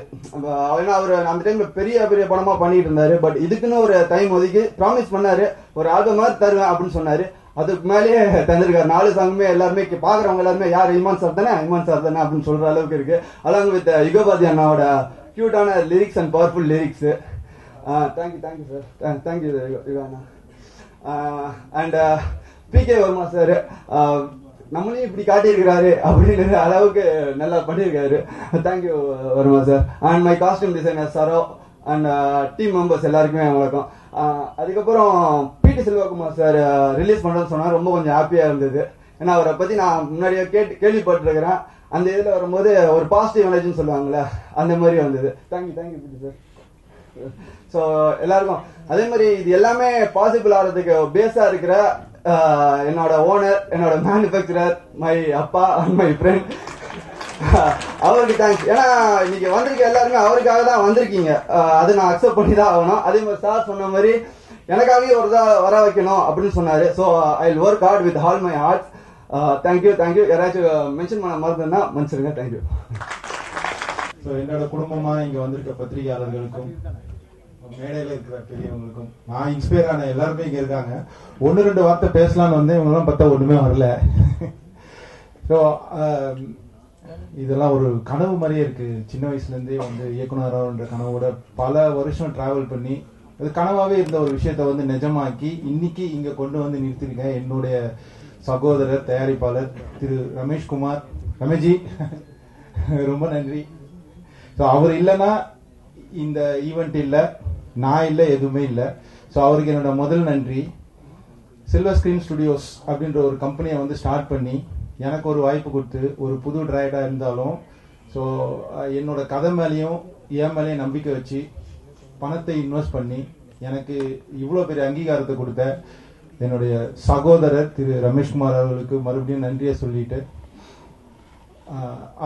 ஏன்னா அவர் அந்த டைம்ல பெரிய பெரிய படமா பண்ணிட்டு இருந்தாரு. பட் இதுக்குன்னு ஒரு டைம் ஒதுக்கி ப்ராமிஸ் பண்ணாரு, ஒரு ஆல்பம் மாதிரி தருவேன் அப்படின்னு சொன்னாரு. அதுக்கு மேலேயே தந்திருக்காரு. 4 சாங்குமே எல்லாருமே பாக்குறவங்க எல்லாருமே யார் இமான் சார் தானே அப்படின்னு சொல்ற அளவுக்கு இருக்கு. அலாங் வித் யுகபாதி அண்ணாவோட கியூட்டான lyrics and powerful lyrics. Thank you sir, thank you யுகானா. அண்ட் பிகே வர்மா சார் நம்மளையும் இப்படி காட்டியிருக்கிறாரு அப்படின்னு அளவுக்கு நல்லா பண்ணியிருக்காரு. Thank you Varma sir. And my costume designer Saro and team members எல்லாருக்குமே வணக்கம். அதுக்கப்புறம் பிடி செல்வகுமார் சார் ரிலீஸ் பண்றேன்னு சொன்னா ரொம்ப கொஞ்சம் ஹாப்பியா இருந்தது. ஏன்னா அவரை பத்தி நான் முன்னாடியே கேள்விப்பட்டிருக்கிறேன். அந்த இதுல வரும்போது ஒரு பாசிட்டிவ் எனர்ஜின்னு சொல்லுவாங்கல்ல, அந்த மாதிரி வந்தது. தேங்க்யூ பிடி சார். ஸோ எல்லாருக்கும் அதே மாதிரி இது எல்லாமே பாசிபிள் ஆகிறதுக்கு பேஸா இருக்கிற என்னோட ஓனர், என்னோட மேனுபேக்சரர், மை அப்பா அண்ட் மை ஃப்ரெண்ட், அவருக்கு தேங்க்ஸ். ஏன்னா இன்னைக்கு வந்திருக்க எல்லாருமே அவருக்காக தான் வந்திருக்கீங்க, அதை நான் அக்செப்ட் பண்ணி தான் ஆகணும். அதே மாதிரி சார் சொன்ன மாதிரி எனக்காகவே ஒரு வர வைக்கணும் அப்படின்னு சொன்னாரு. So I will work hard with all my heart. Thank you. யாராச்சும் மென்ஷன் பண்ண மறந்துன்னா மன்னிச்சிருங்க. தேங்க்யூ. ஸோ என்னோட குடும்பமா இங்க வந்திருக்க பத்திரிகையாளர்களுக்கும் மேடையில இருக்கிற பெரியவங்களுக்கும் நான் இன்ஸ்பயர் ஆன எல்லாருமே இங்க இருக்காங்க. 1-2 வார்த்தை பேசலாம்னு வந்து இவங்கெல்லாம் பார்த்தா ஒண்ணுமே வரல. ஸோ இதெல்லாம் ஒரு கனவு மாதிரியே இருக்கு. சின்ன வயசுல இருந்தே வந்து இயக்குனரான்ற கனவோட பல வருஷம் டிராவல் பண்ணி அது கனவாவே இருந்த ஒரு விஷயத்த வந்து நிஜமாக்கி இன்னைக்கு இங்க கொண்டு வந்து நிறுத்திருக்கேன். என்னுடைய சகோதரர் தயாரிப்பாளர் திரு ரமேஷ்குமார், ரமேஷ்ஜி ரொம்ப நன்றி. ஸோ அவர் இல்லைன்னா இந்த ஈவெண்ட் இல்ல, நான் இல்ல, எதுவுமே இல்ல. ஸோ அவருக்கு என்னோட முதல் நன்றி. சில்வர் ஸ்கிரீன் ஸ்டுடியோஸ் அப்படின்ற ஒரு கம்பெனியை வந்து ஸ்டார்ட் பண்ணி எனக்கு ஒரு வாய்ப்பு கொடுத்து ஒரு புது டிரைடா இருந்தாலும் ஸோ என்னோட கதை மேலேயும் என் மேலேயும் நம்பிக்கை வச்சு பணத்தை இன்வெஸ்ட் பண்ணி எனக்கு இவ்வளோ பெரிய அங்கீகாரத்தை கொடுத்த என்னுடைய சகோதரர் திரு ரமேஷ்குமார் அவர்களுக்கு மறுபடியும் நன்றியை சொல்லிட்டு,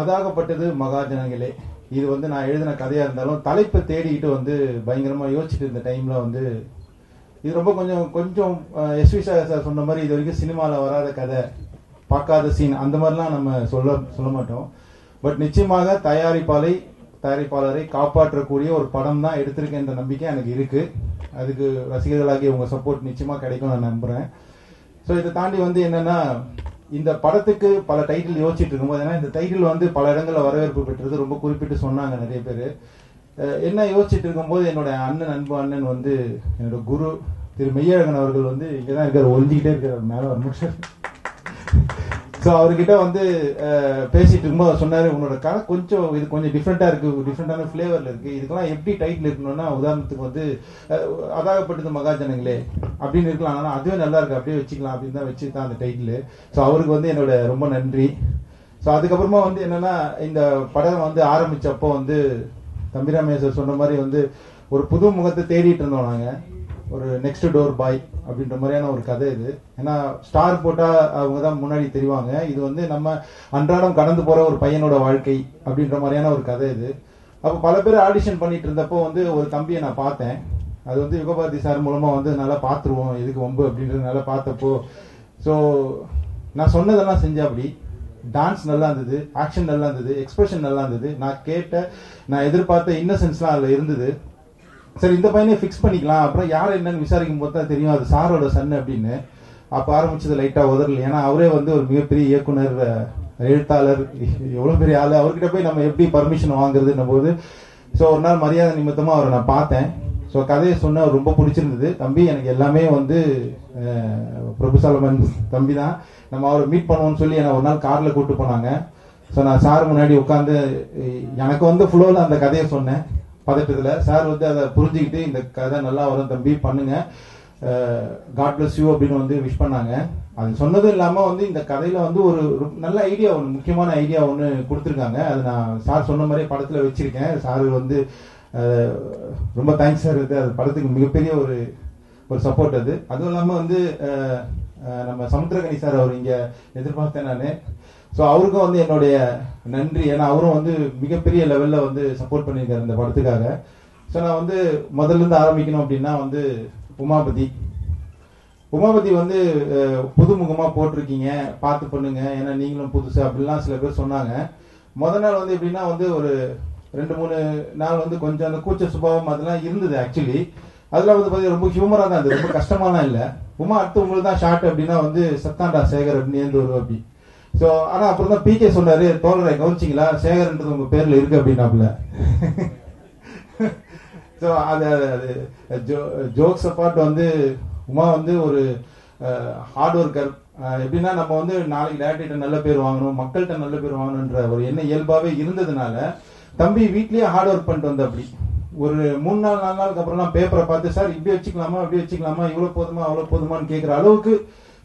அதாகப்பட்டது மகாஜனங்களே. இது வந்து நான் எழுதின கதையா இருந்தாலும் தலைப்பை தேடிக்கிட்டு வந்து பயங்கரமா யோசிச்சுட்டு இருந்த டைம்ல வந்து இது ரொம்ப கொஞ்சம் எஸ்வி சார் சொன்ன மாதிரி இது வரைக்கும் சினிமால வராத கதை, பார்க்காத சீன், அந்த மாதிரிலாம் நம்ம சொல்ல மாட்டோம். பட் நிச்சயமாக தயாரிப்பாளரை காப்பாற்றக்கூடிய ஒரு படம் தான் எடுத்திருக்கேன்ற நம்பிக்கை எனக்கு இருக்கு. அதுக்கு ரசிகர்களாகிய உங்க சப்போர்ட் நிச்சயமா கிடைக்கும் நான் நம்புறேன். ஸோ இதை தாண்டி வந்து என்னன்னா, இந்த படத்துக்கு பல டைட்டில் யோசிச்சுட்டு இருக்கும்போது, ஏன்னா இந்த டைட்டில் வந்து பல இடங்கள்ல வரவேற்பு பெற்றது, ரொம்ப குறிப்பிட்டு சொன்னாங்க நிறைய பேர். என்ன யோசிச்சுட்டு இருக்கும்போது என்னோட அன்பு அண்ணன் வந்து என்னோட குரு திரு மெய்யழகன் அவர்கள் வந்து இங்கதான் இருக்காரு, ஒழிஞ்சிக்கிட்டே இருக்காரு, மேல வர முடியாது. ஸோ அவர்கிட்ட வந்து பேசிட்டு இருக்கும்போது அவர் சொன்னாரு, உன்னோட கதை கொஞ்சம் டிஃப்ரெண்டா இருக்கு, டிஃப்ரெண்டான பிளேவர்ல இருக்கு, இதுக்கெல்லாம் எப்படி டைட்டில் இருக்கணும்னா உதாரணத்துக்கு வந்து அதாகப்பட்டது மகாஜனங்களே அப்படின்னு இருக்கலாம், ஆனா அதுவே நல்லா இருக்கு, அப்படியே வச்சுக்கலாம் அப்படின்னு தான் வச்சுதான் அந்த டைட்டில். ஸோ அவருக்கு வந்து என்னோட ரொம்ப நன்றி. ஸோ அதுக்கப்புறமா வந்து என்னன்னா, இந்த படம் வந்து ஆரம்பிச்சப்போ வந்து தம்பிராமேஸ்வர் சொன்ன மாதிரி வந்து ஒரு புது முகத்தை தேடிட்டு இருந்தோம் நாங்க, ஒரு நெக்ஸ்ட் டோர் பாய் அப்படின்ற மாதிரியான ஒரு கதை இது. ஏன்னா ஸ்டார் போட்டா அவங்க தான் முன்னாடி தெரிவாங்க, இது வந்து நம்ம அன்றாடம் கடந்து போற ஒரு பையனோட வாழ்க்கை அப்படின்ற மாதிரியான ஒரு கதை இது. அப்போ பல பேர் ஆடிஷன் பண்ணிட்டு இருந்தப்போ வந்து ஒரு தம்பியை நான் பார்த்தேன். அது வந்து யுகபாரதி சார் மூலமா வந்து நல்லா பாத்துருவோம், எதுக்கு வம்பு அப்படின்றது நல்லா பார்த்தப்போ ஸோ நான் சொன்னதெல்லாம் செஞ்சா அப்படி டான்ஸ் நல்லா இருந்தது, ஆக்ஷன் நல்லா இருந்தது, எக்ஸ்பிரஷன் நல்லா இருந்தது. நான் எதிர்பார்த்த இன்னசென்ஸ்லாம் அதுல இருந்தது. சரி, இந்த பையனை ஃபிக்ஸ் பண்ணிக்கலாம். அப்புறம் யார் என்னன்னு விசாரிக்கும் போது தான் தெரியும் அது சாரோட சன் அப்படின்னு. அப்ப ஆரம்பிச்சது லைட்டா உதறல. ஏன்னா அவரே வந்து ஒரு மிகப்பெரிய இயக்குனர், எழுத்தாளர், எவ்வளவு பெரிய ஆளு. அவர்கிட்ட போய் நம்ம எப்படி பர்மிஷன் வாங்குறதுன்னும் போது ஸோ ஒரு நாள் மரியாதை நிமித்தமா அவரை நான் பார்த்தேன். ஸோ கதையை சொன்ன அவர் ரொம்ப பிடிச்சிருந்தது. தம்பி எனக்கு எல்லாமே வந்து பிரபு சாலமன் தம்பி தான், நம்ம அவரை மீட் பண்ணுவோம்னு சொல்லி என்னை ஒரு நாள் கார்ல கூப்பிட்டு போனாங்க. ஸோ நான் சார் முன்னாடி உட்காந்து எனக்கு வந்து ஃபுல்லோல அந்த கதையை சொன்னேன் பதட்டத்துல. சார் வந்து அதை புரிஞ்சுக்கிட்டு இந்த கதை நல்லா வரும் தம்பி பண்ணுங்க, காட் பிளஸ் யூ அப்படின்னு வந்து விஷ் பண்ணாங்க. அது சொன்னதும் இல்லாம வந்து இந்த கதையில வந்து ஒரு நல்ல ஐடியா ஒன்று, முக்கியமான ஐடியா ஒன்று கொடுத்துருக்காங்க. அது நான் சார் சொன்ன மாதிரி படத்துல வச்சிருக்கேன். சார் வந்து ரொம்ப தேங்க்ஸ் சார். அது படத்துக்கு மிகப்பெரிய ஒரு சப்போர்ட் அது. அதுவும் இல்லாம வந்து நம்ம சமுத்திரகனி சார் அவர் இங்க எதிர்பார்த்தேன் நானு. ஸோ அவருக்கும் வந்து என்னுடைய நன்றி. ஏன்னா அவரும் வந்து மிகப்பெரிய லெவல்ல வந்து சப்போர்ட் பண்ணியிருக்காரு இந்த படத்துக்காக. ஸோ நான் வந்து முதல்ல இருந்து ஆரம்பிக்கணும் அப்படின்னா வந்து உமாபதி வந்து புதுமுகமா போட்டிருக்கீங்க, பார்த்து பண்ணுங்க, ஏன்னா நீங்களும் புதுசு அப்படிலாம் சில பேர் சொன்னாங்க. முதல் நாள் வந்து எப்படின்னா வந்து ஒரு 2-3 நாள் வந்து கொஞ்சம் அந்த கூச்ச சுபாவம் அதெல்லாம் இருந்தது. ஆக்சுவலி அதெல்லாம் வந்து பாத்தீங்கன்னா ரொம்ப ஹியூமரா தான் இருந்தது, ரொம்ப கஷ்டமாலாம் இல்ல. உமா அடுத்து உங்களுக்கு தான் ஷார்ட் அப்படின்னா வந்து சத்தாண்டா சேகர் அப்படின்னு ஏந்து வரும் அப்படி. ஸோ ஆனா அப்புறம் தான் பிகே சொன்னாரு, தோழரை கவனிச்சிங்களா சேகர்ன்றது உங்க பேர்ல இருக்கு அப்படின்னாப்புல. ஸோ அது ஜோக்ஸ் அப்பார்ட் வந்து உமா வந்து ஒரு ஹார்ட் ஒர்க்கர். எப்படின்னா நம்ம வந்து நாளைக்கு டேரக்டர்கிட்ட நல்ல பேர் வாங்கணும், மக்கள்கிட்ட நல்ல பேர் வாங்கணுன்ற ஒரு எண்ணம் இயல்பாவே இருந்ததுனால தம்பி வீட்லயே ஹார்ட் ஒர்க் பண்ணிட்டு வந்த. அப்படி ஒரு 3-4 நாளுக்கு அப்புறம் பேப்பரை பார்த்து சார் இப்படி வச்சுக்கலாமா அப்படி வச்சுக்கலாமா, இவ்வளவு போதுமா அவ்வளவு போதுமான்னு கேட்கிற அளவுக்கு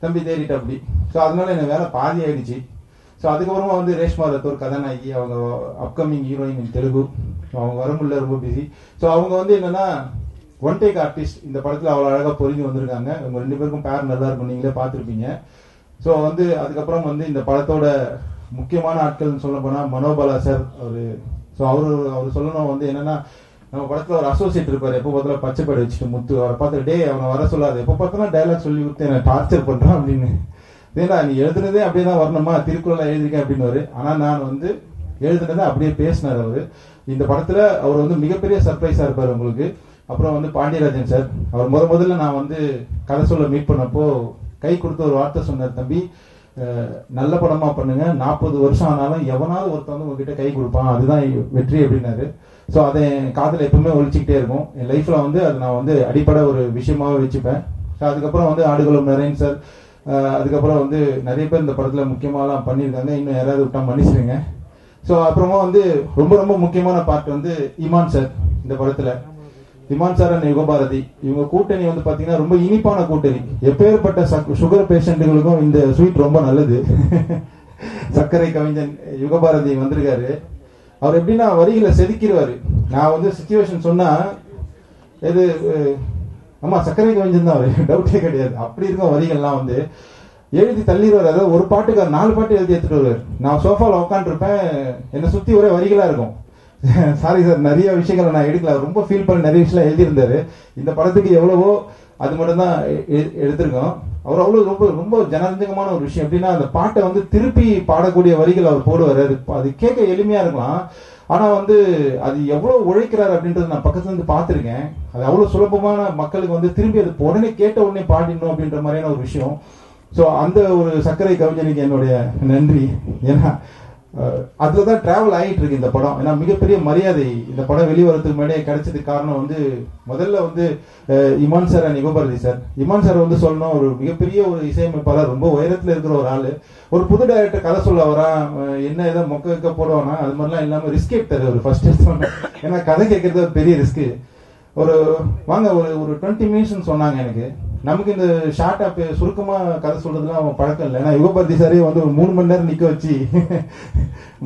தம்பி தேடிட்டு அப்படி. ஸோ அதனால எனக்கு வேலை பாதி ஆயிடுச்சு. ஸோ அதுக்கப்புறமா வந்து ரேஷ்மா ரத்தோர் கதாநாயகி, அவங்க அப்கமிங் ஹீரோயின் இன் தெலுங்கு, அவங்க வர முடியல, ரொம்ப பிஸி. ஸோ அவங்க வந்து என்னன்னா ஒன் டேக் ஆர்டிஸ்ட். இந்த படத்துல அவ்வளவு அழகா பொருந்தி வந்திருக்காங்க. அவங்க 2 பேருக்கும் பேர் நல்லா இருக்கும், நீங்களே பார்த்திருப்பீங்க. ஸோ வந்து அதுக்கப்புறம் வந்து இந்த படத்தோட முக்கியமான ஆட்கள் சொல்ல போனா மனோபாலா சார். அவரு சொல்லணும் வந்து என்னன்னா நம்ம படத்துல ஒரு அசோசியேட் இருப்பாரு, எப்போ பார்த்தாலும் பச்சைப்படை வச்சுட்டு முத்து, அவரை பார்த்து டே அவனை வர சொல்லாது, எப்போ பார்த்தாலும் டைலாக் சொல்லி கொடுத்து என்ன டார்ச்சர் பண்றான் அப்படின்னு. ஏன்னா நீ எழுதுனதே அப்படியேதான் வரணுமா, திருக்குறளை எழுதிருக்கேன் அப்படின்னு. ஆனா நான் வந்து எழுதுனதை அப்படியே பேசினார் அவரு. இந்த படத்துல அவர் வந்து மிகப்பெரிய சர்ப்ரைஸா இருப்பாரு உங்களுக்கு. அப்புறம் வந்து பாண்டியராஜன் சார், அவர் முதல்ல நான் வந்து கதை சொல்ல மீட் பண்ணப்போ கை கொடுத்து ஒரு வார்த்தை சொன்னார், தம்பி நல்ல படமா பண்ணுங்க, 40 வருஷம் ஆனாலும் எவனாவது ஒருத்தவங்க உங்ககிட்ட கை கொடுப்பான், அதுதான் வெற்றி அப்படின்னாரு. ஸோ அதை என் காதல எப்பவுமே ஒழிச்சுக்கிட்டே இருக்கும். என் லைஃப்ல வந்து அது நான் வந்து அடிப்படை ஒரு விஷயமாவே வச்சுப்பேன். ஸோ அதுக்கப்புறம் வந்து ஆடுகளம் நரேன் சார், அதுக்கப்புறம் வந்து நிறைய பேர் இந்த படத்துல முக்கியமாலாம் பண்ணியிருக்காங்க, இன்னும் யாராவது விட்டா மன்னிச்சிருங்க. ஸோ அப்புறமா வந்து ரொம்ப ரொம்ப முக்கியமான பார்ட் வந்து இமான் சார். இந்த படத்துல இமான் சார் அண்ட் யுகபாரதி, இவங்க கூட்டணி வந்து பாத்தீங்கன்னா ரொம்ப இனிப்பான கூட்டணி. எப்பேற்பட்ட சுகர் பேஷண்ட்டுகளுக்கும் இந்த ஸ்வீட் ரொம்ப நல்லது. சர்க்கரை கவிஞன் யுகபாரதி வந்திருக்காரு. அவர் எப்படின்னா வரிகளை செதுக்கிடுவாரு. நான் வந்து சிச்சுவேஷன் சொன்னா எது ஆமா சர்க்கரை கவிஞன் தான் அவரு, டவுட்டே கிடையாது. அப்படி இருக்கும் வரிகள்லாம் வந்து எழுதி தள்ளிடுவார். அதாவது ஒரு பாட்டுக்கு 4 பாட்டு எழுதி எடுத்துட்டு வருவார். நான் சோஃபால உட்காந்துருப்பேன், என்னை சுத்தி ஒரே வரிகளா இருக்கும். சாரி சார், நிறைய விஷயங்களை நான் எடுக்கல, ரொம்ப ஃபீல் பண்ண நிறைய விஷயம் எழுதியிருந்தாரு. இந்த படத்துக்கு எவ்வளவோ அது மட்டும் தான் எடுத்திருக்கோம். அவர் அவ்வளவு ரொம்ப ரொம்ப ஜனரஞ்சகமான ஒரு விஷயம். எப்படின்னா அந்த பாட்டை வந்து திருப்பி பாடக்கூடிய வரிகள் அவர் போடுவாரு. அது கேட்க எளிமையா இருக்கலாம், ஆனா வந்து அது எவ்வளவு உழைக்கிறாரு அப்படின்றது நான் பக்கத்துல இருந்து பாத்திருக்கேன். அது அவ்வளவு சுலபமான மக்களுக்கு வந்து திரும்பி அது உடனே கேட்ட உடனே பாடிடணும் அப்படின்ற மாதிரியான ஒரு விஷயம். சோ அந்த ஒரு சர்க்கரை கவிஞனுக்கு என்னுடைய நன்றி. ஏன்னா அதுலதான் டிராவல் ஆகிட்டு இருக்கு இந்த படம். ஏன்னா மிகப்பெரிய மரியாதை இந்த படம் வெளிவரத்துக்கு முன்னாடியே கிடைச்சதுக்கு காரணம் வந்து முதல்ல வந்து Imman sir and Yugabharathi sir. Imman sir வந்து சொல்லணும், ஒரு மிகப்பெரிய ஒரு இசையமைப்பாளர், ரொம்ப உயரத்துல இருக்கிற ஒரு ஆளு. ஒரு புது டைரக்டர் கதை சொல்ல வரா, என்ன ஏதோ மொக்க போடுவானா, அது மாதிரிலாம் இல்லாம ரிஸ்க் எடுத்தாரு ஒரு ஃபர்ஸ்ட். ஏன்னா கதை கேட்கறது ஒரு பெரிய ரிஸ்க். ஒரு வாங்க ஒரு 20 மினிட்ஸ் சொன்னாங்க. எனக்கு நமக்கு இந்த ஷார்ட்டா சுருக்கமா கதை சொல்றதுலாம் அவன் பழக்கம் இல்லை. ஏன்னா யுகபாரதி சாரே வந்து ஒரு 3 மணி நேரம் நிக்க வச்சு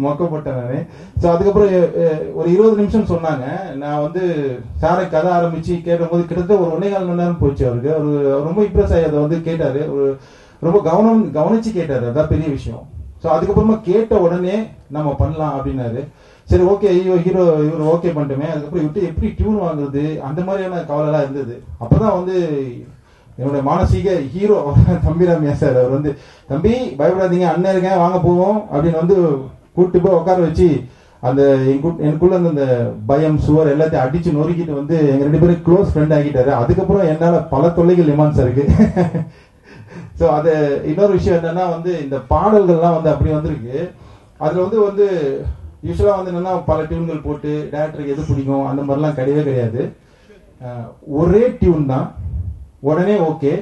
மொக்கப்பட்டேன் நானு. சோ அதுக்கப்புறம் ஒரு 20 நிமிஷம் சொன்னாங்க. நான் வந்து சாரை கதை ஆரம்பிச்சு கேட்ட போது கிட்டத்தட்ட ஒரு 1.25 மணி நேரம் போச்சு அவருக்கு. அவர் ரொம்ப இம்ப்ரெஸ் ஆகி அதை வந்து கேட்டாரு, ரொம்ப கவனிச்சு கேட்டாரு, அதான் பெரிய விஷயம். சோ அதுக்கப்புறமா கேட்ட உடனே நம்ம பண்ணலாம் அப்படின்னாரு. சரி ஓகே, ஹீரோ இவர் ஓகே பண்ணிட்டுமே. அதுக்கப்புறம் விட்டு எப்படி டியூன் வாங்குறது அந்த மாதிரியான கவலை எல்லாம் இருந்தது. அப்பதான் வந்து என்னுடைய மானசீக ஹீரோ தம்பி ரம்யா சார். அவர் வந்து தம்பி பயப்படாதீங்க, அண்ணன் இருக்கேன், வாங்க போவோம் அப்படின்னு வந்து கூட்டு போய் உட்கார வச்சு அந்த எனக்குள்ள அந்த பயம் சுவர் எல்லாத்தையும் அடிச்சு நொறுக்கிட்டு வந்து எங்க 2 பேரும் க்ளோஸ் ஃப்ரெண்ட் ஆகிட்டாரு. அதுக்கப்புறம் என்னால பல தொல்லைகள் இமான் சாருக்கு. ஸோ அது இன்னொரு விஷயம் என்னன்னா வந்து இந்த பாடல்கள்லாம் வந்து அப்படி வந்திருக்கு. அதுல வந்து யூஸ்வலா வந்து என்னன்னா பல டியூன்கள் போட்டு டேரக்டருக்கு எது பிடிக்கும் அந்த மாதிரிலாம் கிடையாது. ஒரே டியூன் தான், உடனே ஓகே,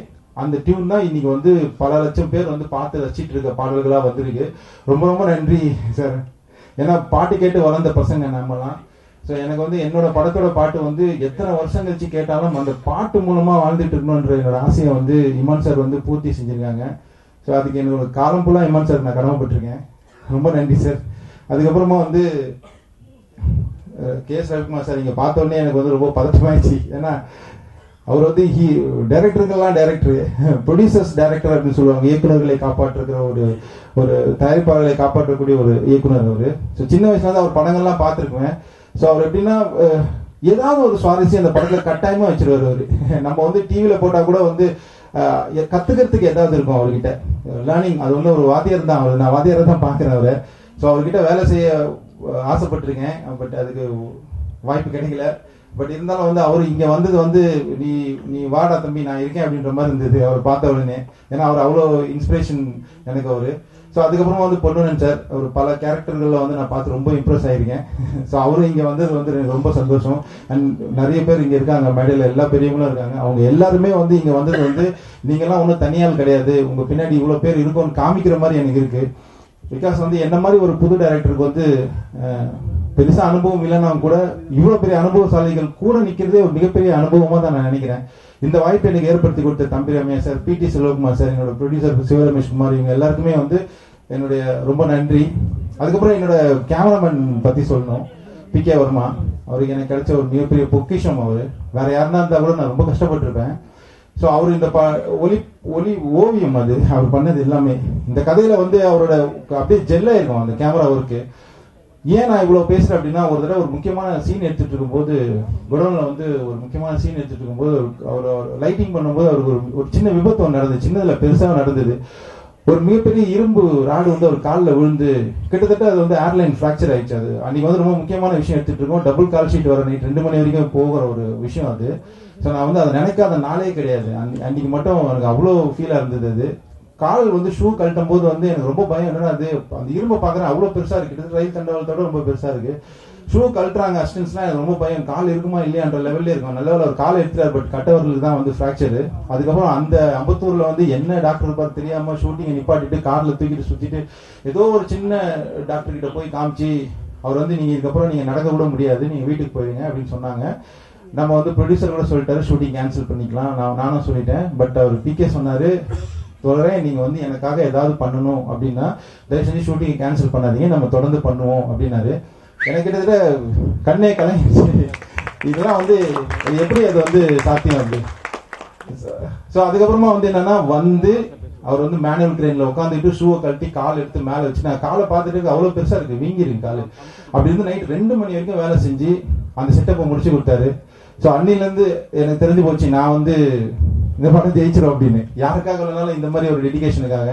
அந்த டியூன் தான் இன்னைக்கு வந்து பல லட்சம் பேர் வந்து பார்த்து ரசிச்சிட்டு இருக்க பாடல்களா வந்திருக்கு. ரொம்ப ரொம்ப நன்றி சார். ஏன்னா பாட்டு கேட்டு வளர்ந்த பசங்க நம்மலாம். ஸோ எனக்கு வந்து என்னோட படத்தோட பாட்டு வந்து எத்தனை வருஷம் கழிச்சு கேட்டாலும் அந்த பாட்டு மூலமா வாழ்ந்துட்டு இருக்கணும்ன்ற என்னோட ஆசையை வந்து இமான் சார் வந்து பூர்த்தி செஞ்சிருக்காங்க. ஸோ அதுக்கு என்னோட காலம் ஃபுல்லா இமான் சார் நான் கடமைப்பட்டிருக்கேன். ரொம்ப நன்றி சார். அதுக்கப்புறமா வந்து கே எஸ் ரவிக்குமார் சார் இங்க பார்த்த உடனே எனக்கு வந்து ரொம்ப பதற்றமாயிடுச்சு. ஏன்னா அவர் வந்து டைரக்டருக்கெல்லாம் டைரக்டர், ப்ரொடியூசர்ஸ் டைரக்டர் அப்படின்னு சொல்லுவாங்க. இயக்குநர்களை காப்பாற்றுகிற ஒரு தயாரிப்பாளர்களை காப்பாற்றக்கூடிய ஒரு இயக்குனர் அவரு. ஸோ சின்ன வயசுல இருந்து அவர் படங்கள்லாம் பார்த்துருக்குவேன். ஸோ அவர் எப்படின்னா ஏதாவது ஒரு சுவாரஸ்யம் அந்த படத்துல கட்டாயமா வச்சிருவாரு அவரு. நம்ம வந்து டிவியில போட்டா கூட வந்து கத்துக்கிறதுக்கு ஏதாவது இருக்கும் அவர்கிட்ட, லேர்னிங். அது வந்து ஒரு வாத்தியார் தான் அவர், நான் வாத்தியாரை தான் பாக்குறேன் அவரை. ஸோ அவர்கிட்ட வேலை செய்ய ஆசைப்பட்டிருக்கேன், பட் அதுக்கு வாய்ப்பு கிடைக்கல. பட் இருந்தாலும் வந்து அவரு இங்க வந்தது வந்து நீ வாடா தம்பி நான் இருக்கேன் அப்படின்ற மாதிரி இருந்தது அவர் பார்த்த உடனே. ஏன்னா அவர் அவ்வளோ இன்ஸ்பிரேஷன் எனக்கு அவரு. ஸோ அதுக்கப்புறமா வந்து பொன்னுடன் சார், ஒரு பல கேரக்டர்கள்ல வந்து நான் பார்த்து ரொம்ப இம்ப்ரெஸ் ஆயிருக்கேன். ஸோ அவரும் இங்க வந்தது வந்து எனக்கு ரொம்ப சந்தோஷம். அண்ட் நிறைய பேர் இங்க இருக்காங்க, மேடையில எல்லா பெரியவங்களும் இருக்காங்க. அவங்க எல்லாருமே வந்து இங்க வந்தது வந்து நீங்கெல்லாம் ஒன்றும் தனியால் கிடையாது, உங்க பின்னாடி இவ்வளவு பேர் இருக்கும்னு காமிக்கிற மாதிரி எனக்கு இருக்கு. பிகாஸ் வந்து என்ன மாதிரி ஒரு புது டைரக்டருக்கு வந்து பெருசா அனுபவம் இல்லைன்னா கூட இவ்வளவு பெரிய அனுபவசாலிகள் கூட நிக்கிறதே ஒரு மிகப்பெரிய அனுபவமா தான் நான் நினைக்கிறேன். இந்த வாய்ப்பை எனக்கு ஏற்படுத்தி கொடுத்த தம்பி ரம்யா சார், பிடி செல்வகுமார் சார், என்னோட ப்ரொடியூசர் சிவரமேஷ் குமார், இவங்க எல்லாருக்குமே வந்து என்னுடைய ரொம்ப நன்றி. அதுக்கப்புறம் என்னோட கேமராமேன் பத்தி சொல்லணும், பி.கே. வர்மா. அவருக்கு எனக்கு கிடைச்ச ஒரு மிகப்பெரிய பொக்கிஷம் அவரு. வேற யாருன்னா இருந்தா கூட நான் ரொம்ப கஷ்டப்பட்டிருப்பேன். ஸோ அவர் இந்த ஒலி ஓவியம் அது அவர் பண்ணது எல்லாமே. இந்த கதையில வந்து அவரோட அப்படியே ஜெல்லா இருக்கும் அந்த கேமரா ஒர்க்கு. ஏன் நான் இவ்வளவு பேசுறேன் அப்படின்னா, ஒரு தடவை ஒரு முக்கியமான சீன் எடுத்துட்டு இருக்கும்போது, குடோன்ல வந்து ஒரு முக்கியமான சீன் எடுத்துட்டு இருக்கும்போது அவர் லைட்டிங் பண்ணும்போது அவருக்கு ஒரு சின்ன விபத்து ஒன்று நடந்தது. சின்னதுல பெருசாக நடந்தது. ஒரு மிகப்பெரிய இரும்பு ராடு வந்து அவர் காலில் விழுந்து கிட்டத்தட்ட அது வந்து ஏர்லைன் ஃபிராக்சர் ஆயிடுச்சு. அது அன்னைக்கு வந்து ரொம்ப முக்கியமான விஷயம் எடுத்துட்டு இருக்கோம். டபுள் கால் ஷீட் வர நைட் 2 மணி வரைக்கும் போகிற ஒரு விஷயம் அது. ஸோ நான் வந்து அதை நினைக்காத நாளே கிடையாது. அன்னைக்கு மட்டும் எனக்கு அவ்வளோ ஃபீலா இருந்தது. அது கால் வந்து ஷூ கழட்டும் போது வந்து எனக்கு ரொம்ப பயம். என்னன்னா அது அந்த இரும்பை பாக்குறேன் அவ்வளவு பெருசா இருக்கு, ரயில் தண்டவாளத்தோட ரொம்ப பெருசா இருக்கு. ஷூ கழட்டுறாங்க அசிஸ்டன்ஸ்லாம், எனக்கு ரொம்ப பயம், கால் இருக்குமா இல்லையான்ற லெவல்ல இருக்கும். நல்ல ஒரு கால் எடுத்துறாரு, பட் கட்டவர்களுக்கு தான் வந்து ஃபிராக்சர். அதுக்கப்புறம் அந்த அம்பத்தூர்ல வந்து என்ன டாக்டர் பார்த்து தெரியாம ஷூட்டிங் நிப்பாட்டிட்டு கார்ல தூக்கிட்டு சுத்திட்டு ஏதோ ஒரு சின்ன டாக்டர் கிட்ட போய் காமிச்சு அவர் வந்து நீங்க இதுக்கப்புறம் நீங்க நடக்க கூட முடியாது, நீங்க வீட்டுக்கு போயிருங்க அப்படின்னு சொன்னாங்க. நம்ம வந்து ப்ரொடியூசர் கூட சொல்லிட்டாரு ஷூட்டிங் கேன்சல் பண்ணிக்கலாம், நானும் சொல்லிட்டேன். பட் அவர் பி.கே. சொன்னாரு, தொடரே நீங்க வந்து எனக்காக ஏதாவது பண்ணணும் அப்படின்னா தயவு செஞ்சு ஷூட்டிங் கேன்சல் பண்ணாதீங்க, நம்ம தொடர்ந்து பண்ணுவோம் அப்படின்னாரு. எனக்கு கிட்டத்தட்ட கண்ணே கலங்கிடுச்சு. இதெல்லாம் வந்து எப்படி அது வந்து சாத்தியம் அப்படி. சோ அதுக்கப்புறமா வந்து என்னன்னா வந்து அவர் வந்து மேனுவல் கிரெயின்ல உட்காந்துட்டு ஷூவை கழட்டி கால் எடுத்து மேல வச்சு நான் காலை பார்த்துட்டு அவ்வளவு பெருசா இருக்கு, வீங்கி இருக்கு காலு. அப்படி இருந்து நைட் 2 மணி வரைக்கும் வேலை செஞ்சு அந்த செட்டப்பை முடிச்சு கொடுத்தாரு. சோ அன்னில இருந்து எனக்கு தெரிஞ்சு போச்சு நான் வந்து இந்த படம் ஜெயிச்சிடும் அப்படின்னு. யாருக்காக இல்லைனாலும் இந்த மாதிரி ஒரு டெடிகேஷனுக்காக.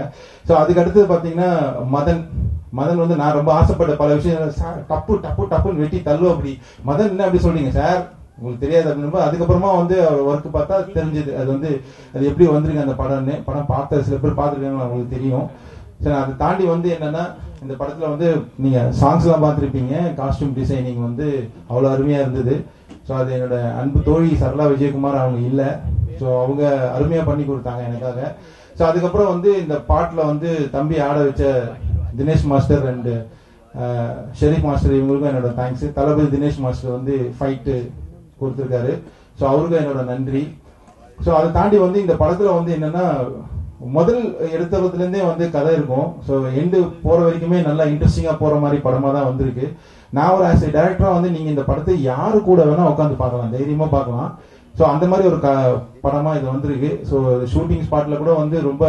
சோ அதுக்கு அடுத்தது பாத்தீங்கன்னா மதன் வந்து நான் ரொம்ப ஆசைப்பட்ட பல விஷயம் சார் டப்பு டப்பு டப்புன்னு வெட்டி தள்ளு அப்படி. மதன் என்ன அப்படி சொல்றீங்க சார் உங்களுக்கு தெரியாது அப்படின்னு. அதுக்கப்புறமா வந்து அவர் ஒர்க் பார்த்தா தெரிஞ்சது அது வந்து அது எப்படி வந்திருக்கு அந்த படம்னு. படம் பார்த்த சில பேர் பார்த்துருக்காங்க, அவங்களுக்கு தெரியும். சரி அதை தாண்டி வந்து என்னன்னா இந்த படத்துல வந்து நீங்க சாங்ஸ் எல்லாம் பார்த்துருப்பீங்க, காஸ்டியூம் டிசைனிங் வந்து அவ்வளவு அருமையா இருந்தது. ஸோ அது என்னோட அன்பு தோழி சரளா விஜயகுமார் அவங்க இல்லை, ஸோ அவங்க அருமையா பண்ணி கொடுத்தாங்க எனக்காக. ஸோ அதுக்கப்புறம் வந்து இந்த பாட்டில் வந்து தம்பி ஆட வச்ச Dinesh master and Sharif master இவங்களுக்கும் என்னோட தேங்க்ஸ். தளபதி தினேஷ் மாஸ்டர் வந்து ஃபைட்டு கொடுத்துருக்காரு, ஸோ அவருக்கும் என்னோட நன்றி. ஸோ அதை தாண்டி வந்து இந்த படத்துல வந்து என்னன்னா முதல் எடுத்ததுல இருந்தே வந்து கதை இருக்கும். ஸோ எண்டு போற வரைக்குமே நல்லா இன்ட்ரெஸ்டிங்கா போற மாதிரி படமா தான் வந்திருக்கு. நான் ஒரு ஆஸ் ஏ டைரக்டரா வந்து நீங்க இந்த படத்தை யாரு கூட வேணா உட்காந்து பார்க்கலாம், தைரியமா பார்க்கலாம். ஸோ அந்த மாதிரி ஒரு படமா இது வந்திருக்கு. ஸோ ஷூட்டிங் ஸ்பாட்ல கூட வந்து ரொம்ப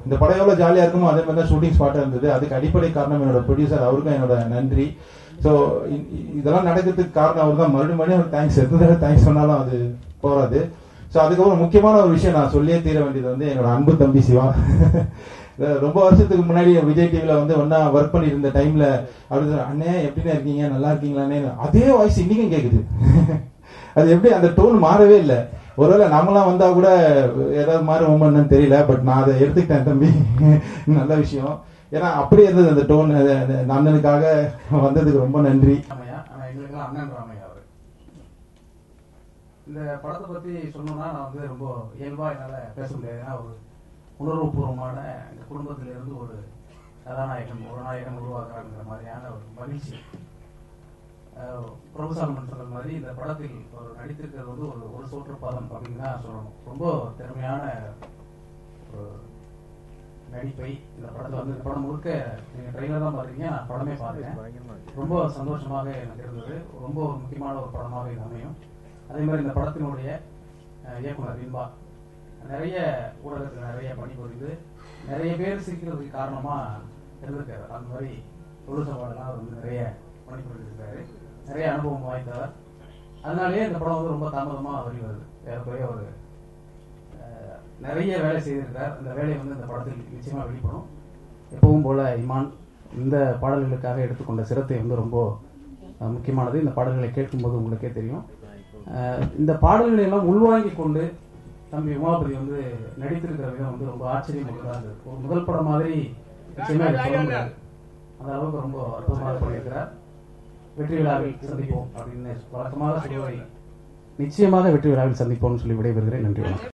இந்த படம் எவ்வளவு ஜாலியா இருக்குமோ அதே மாதிரி தான் ஷூட்டிங் ஸ்பாட்டா இருந்தது. அதுக்கு அடிப்படை காரணம் என்னோட ப்ரொடியூசர், அவருக்கும் என்னோட நன்றி. ஸோ இதெல்லாம் நடக்கிறதுக்கு காரணம் அவர் தான். மறுபடியும் ஒரு தேங்க்ஸ், எத்தனை தடவை தேங்க்ஸ் சொன்னாலும் அது போறாது. ஸோ அதுக்கப்புறம் முக்கியமான ஒரு விஷயம் நான் சொல்லியே தீர வேண்டியது வந்து என்னோட அன்பு தம்பி சிவா. ரொம்ப வருஷத்துக்கு முன்னாடி விஜய் டிவில வந்து ஒன்னா ஒர்க் பண்ணிட்டு இருந்த டைம்ல அப்படி அண்ணே எப்படின்னு இருக்கீங்க, நல்லா இருக்கீங்களானே அதே வாய்ஸ் இன்னைக்கும் கேக்குது. அது எப்படி அந்த டோன் மாறவே இல்லை. ஒருவேளை நம்மளாம் வந்தா கூட ஏதாவது மாறுவோம்னு தெரியல. பட் நான் அதை எடுத்துக்கிட்டேன் தம்பி. நல்ல விஷயம். ஏன்னா அப்படியே இருந்தது அந்த டோன். அண்ணனுக்காக வந்ததுக்கு ரொம்ப நன்றி. எங்களுக்கு அண்ணன் ராமையா அவரு. இந்த படத்தை பத்தி சொல்லணும்னா நான் வந்து ரொம்ப இயல்பா என்னால பேச முடியாது. ஏன்னா ஒரு உணர்வுபூர்வமான இந்த குடும்பத்திலிருந்து ஒரு கதாநாயகன் ஒரு நாயகன் உருவாக்குறாங்கிற மாதிரியான ஒரு மகிழ்ச்சி. பிரபுசாமன் சொன்ன மாதிரி இந்த படத்தில் ஒரு நடித்திருக்கிறது வந்து ஒரு சோற்றுப்பாதம் அப்படின்னு தான் சொல்லணும். ரொம்ப திறமையான ஒரு நடிப்பை இந்த படத்தில் வந்து இந்த படம் முழுக்க நீங்க ட்ரெயிலர் தான் பாத்தீங்க, நான் படமே பார்த்தேன். ரொம்ப சந்தோஷமாக எனக்கு இருந்தது. ரொம்ப முக்கியமான ஒரு படமாக இது அமையும். அதே மாதிரி இந்த படத்தினுடைய இயக்குனர் வின்பா நிறைய ஊடகத்தில் நிறைய பணிபுரிந்து நிறைய பேர் சிரிக்கிறதுக்கு காரணமா இருந்திருக்காரு. அந்த மாதிரி தொழில் சவாலெல்லாம் அவர் வந்து நிறைய பணிபுரிந்திருக்காரு. நிறைய அனுபவம் வாய்ந்தவர். அதனாலேயே இந்த படம் வந்து ரொம்ப தாமதமா வெளிவருது. ஏறக்குறைய ஒரு நிறைய வேலை செய்திருக்கார். அந்த வேலை வந்து இந்த படத்தில் நிச்சயமா வெளிப்படும். எப்பவும் போல இமான் இந்த பாடல்களுக்காக எடுத்துக்கொண்ட சிரத்தை வந்து ரொம்ப முக்கியமானது. இந்த பாடல்களை கேட்கும்போது உங்களுக்கே தெரியும். இந்த பாடல்களை எல்லாம் உள்வாங்கி கொண்டு தம்பி உமாபதி வந்து நடித்திருக்கிற விதம் வந்து ரொம்ப ஆச்சரியம் உள்ளதா இருந்தது. ஒரு முதல் படம் மாதிரி நிச்சயமா சொல்ல முடியாது. அந்த அளவுக்கு ரொம்ப அற்புதமாக பண்ணியிருக்கிறார். வெற்றி விழாவில் சந்திப்போம் அப்படின்னு வழக்கமாக சொல்லுவதை நிச்சயமாக வெற்றி விழாவில் சந்திப்போம்னு சொல்லி விடைபெறுகிறேன். நன்றி.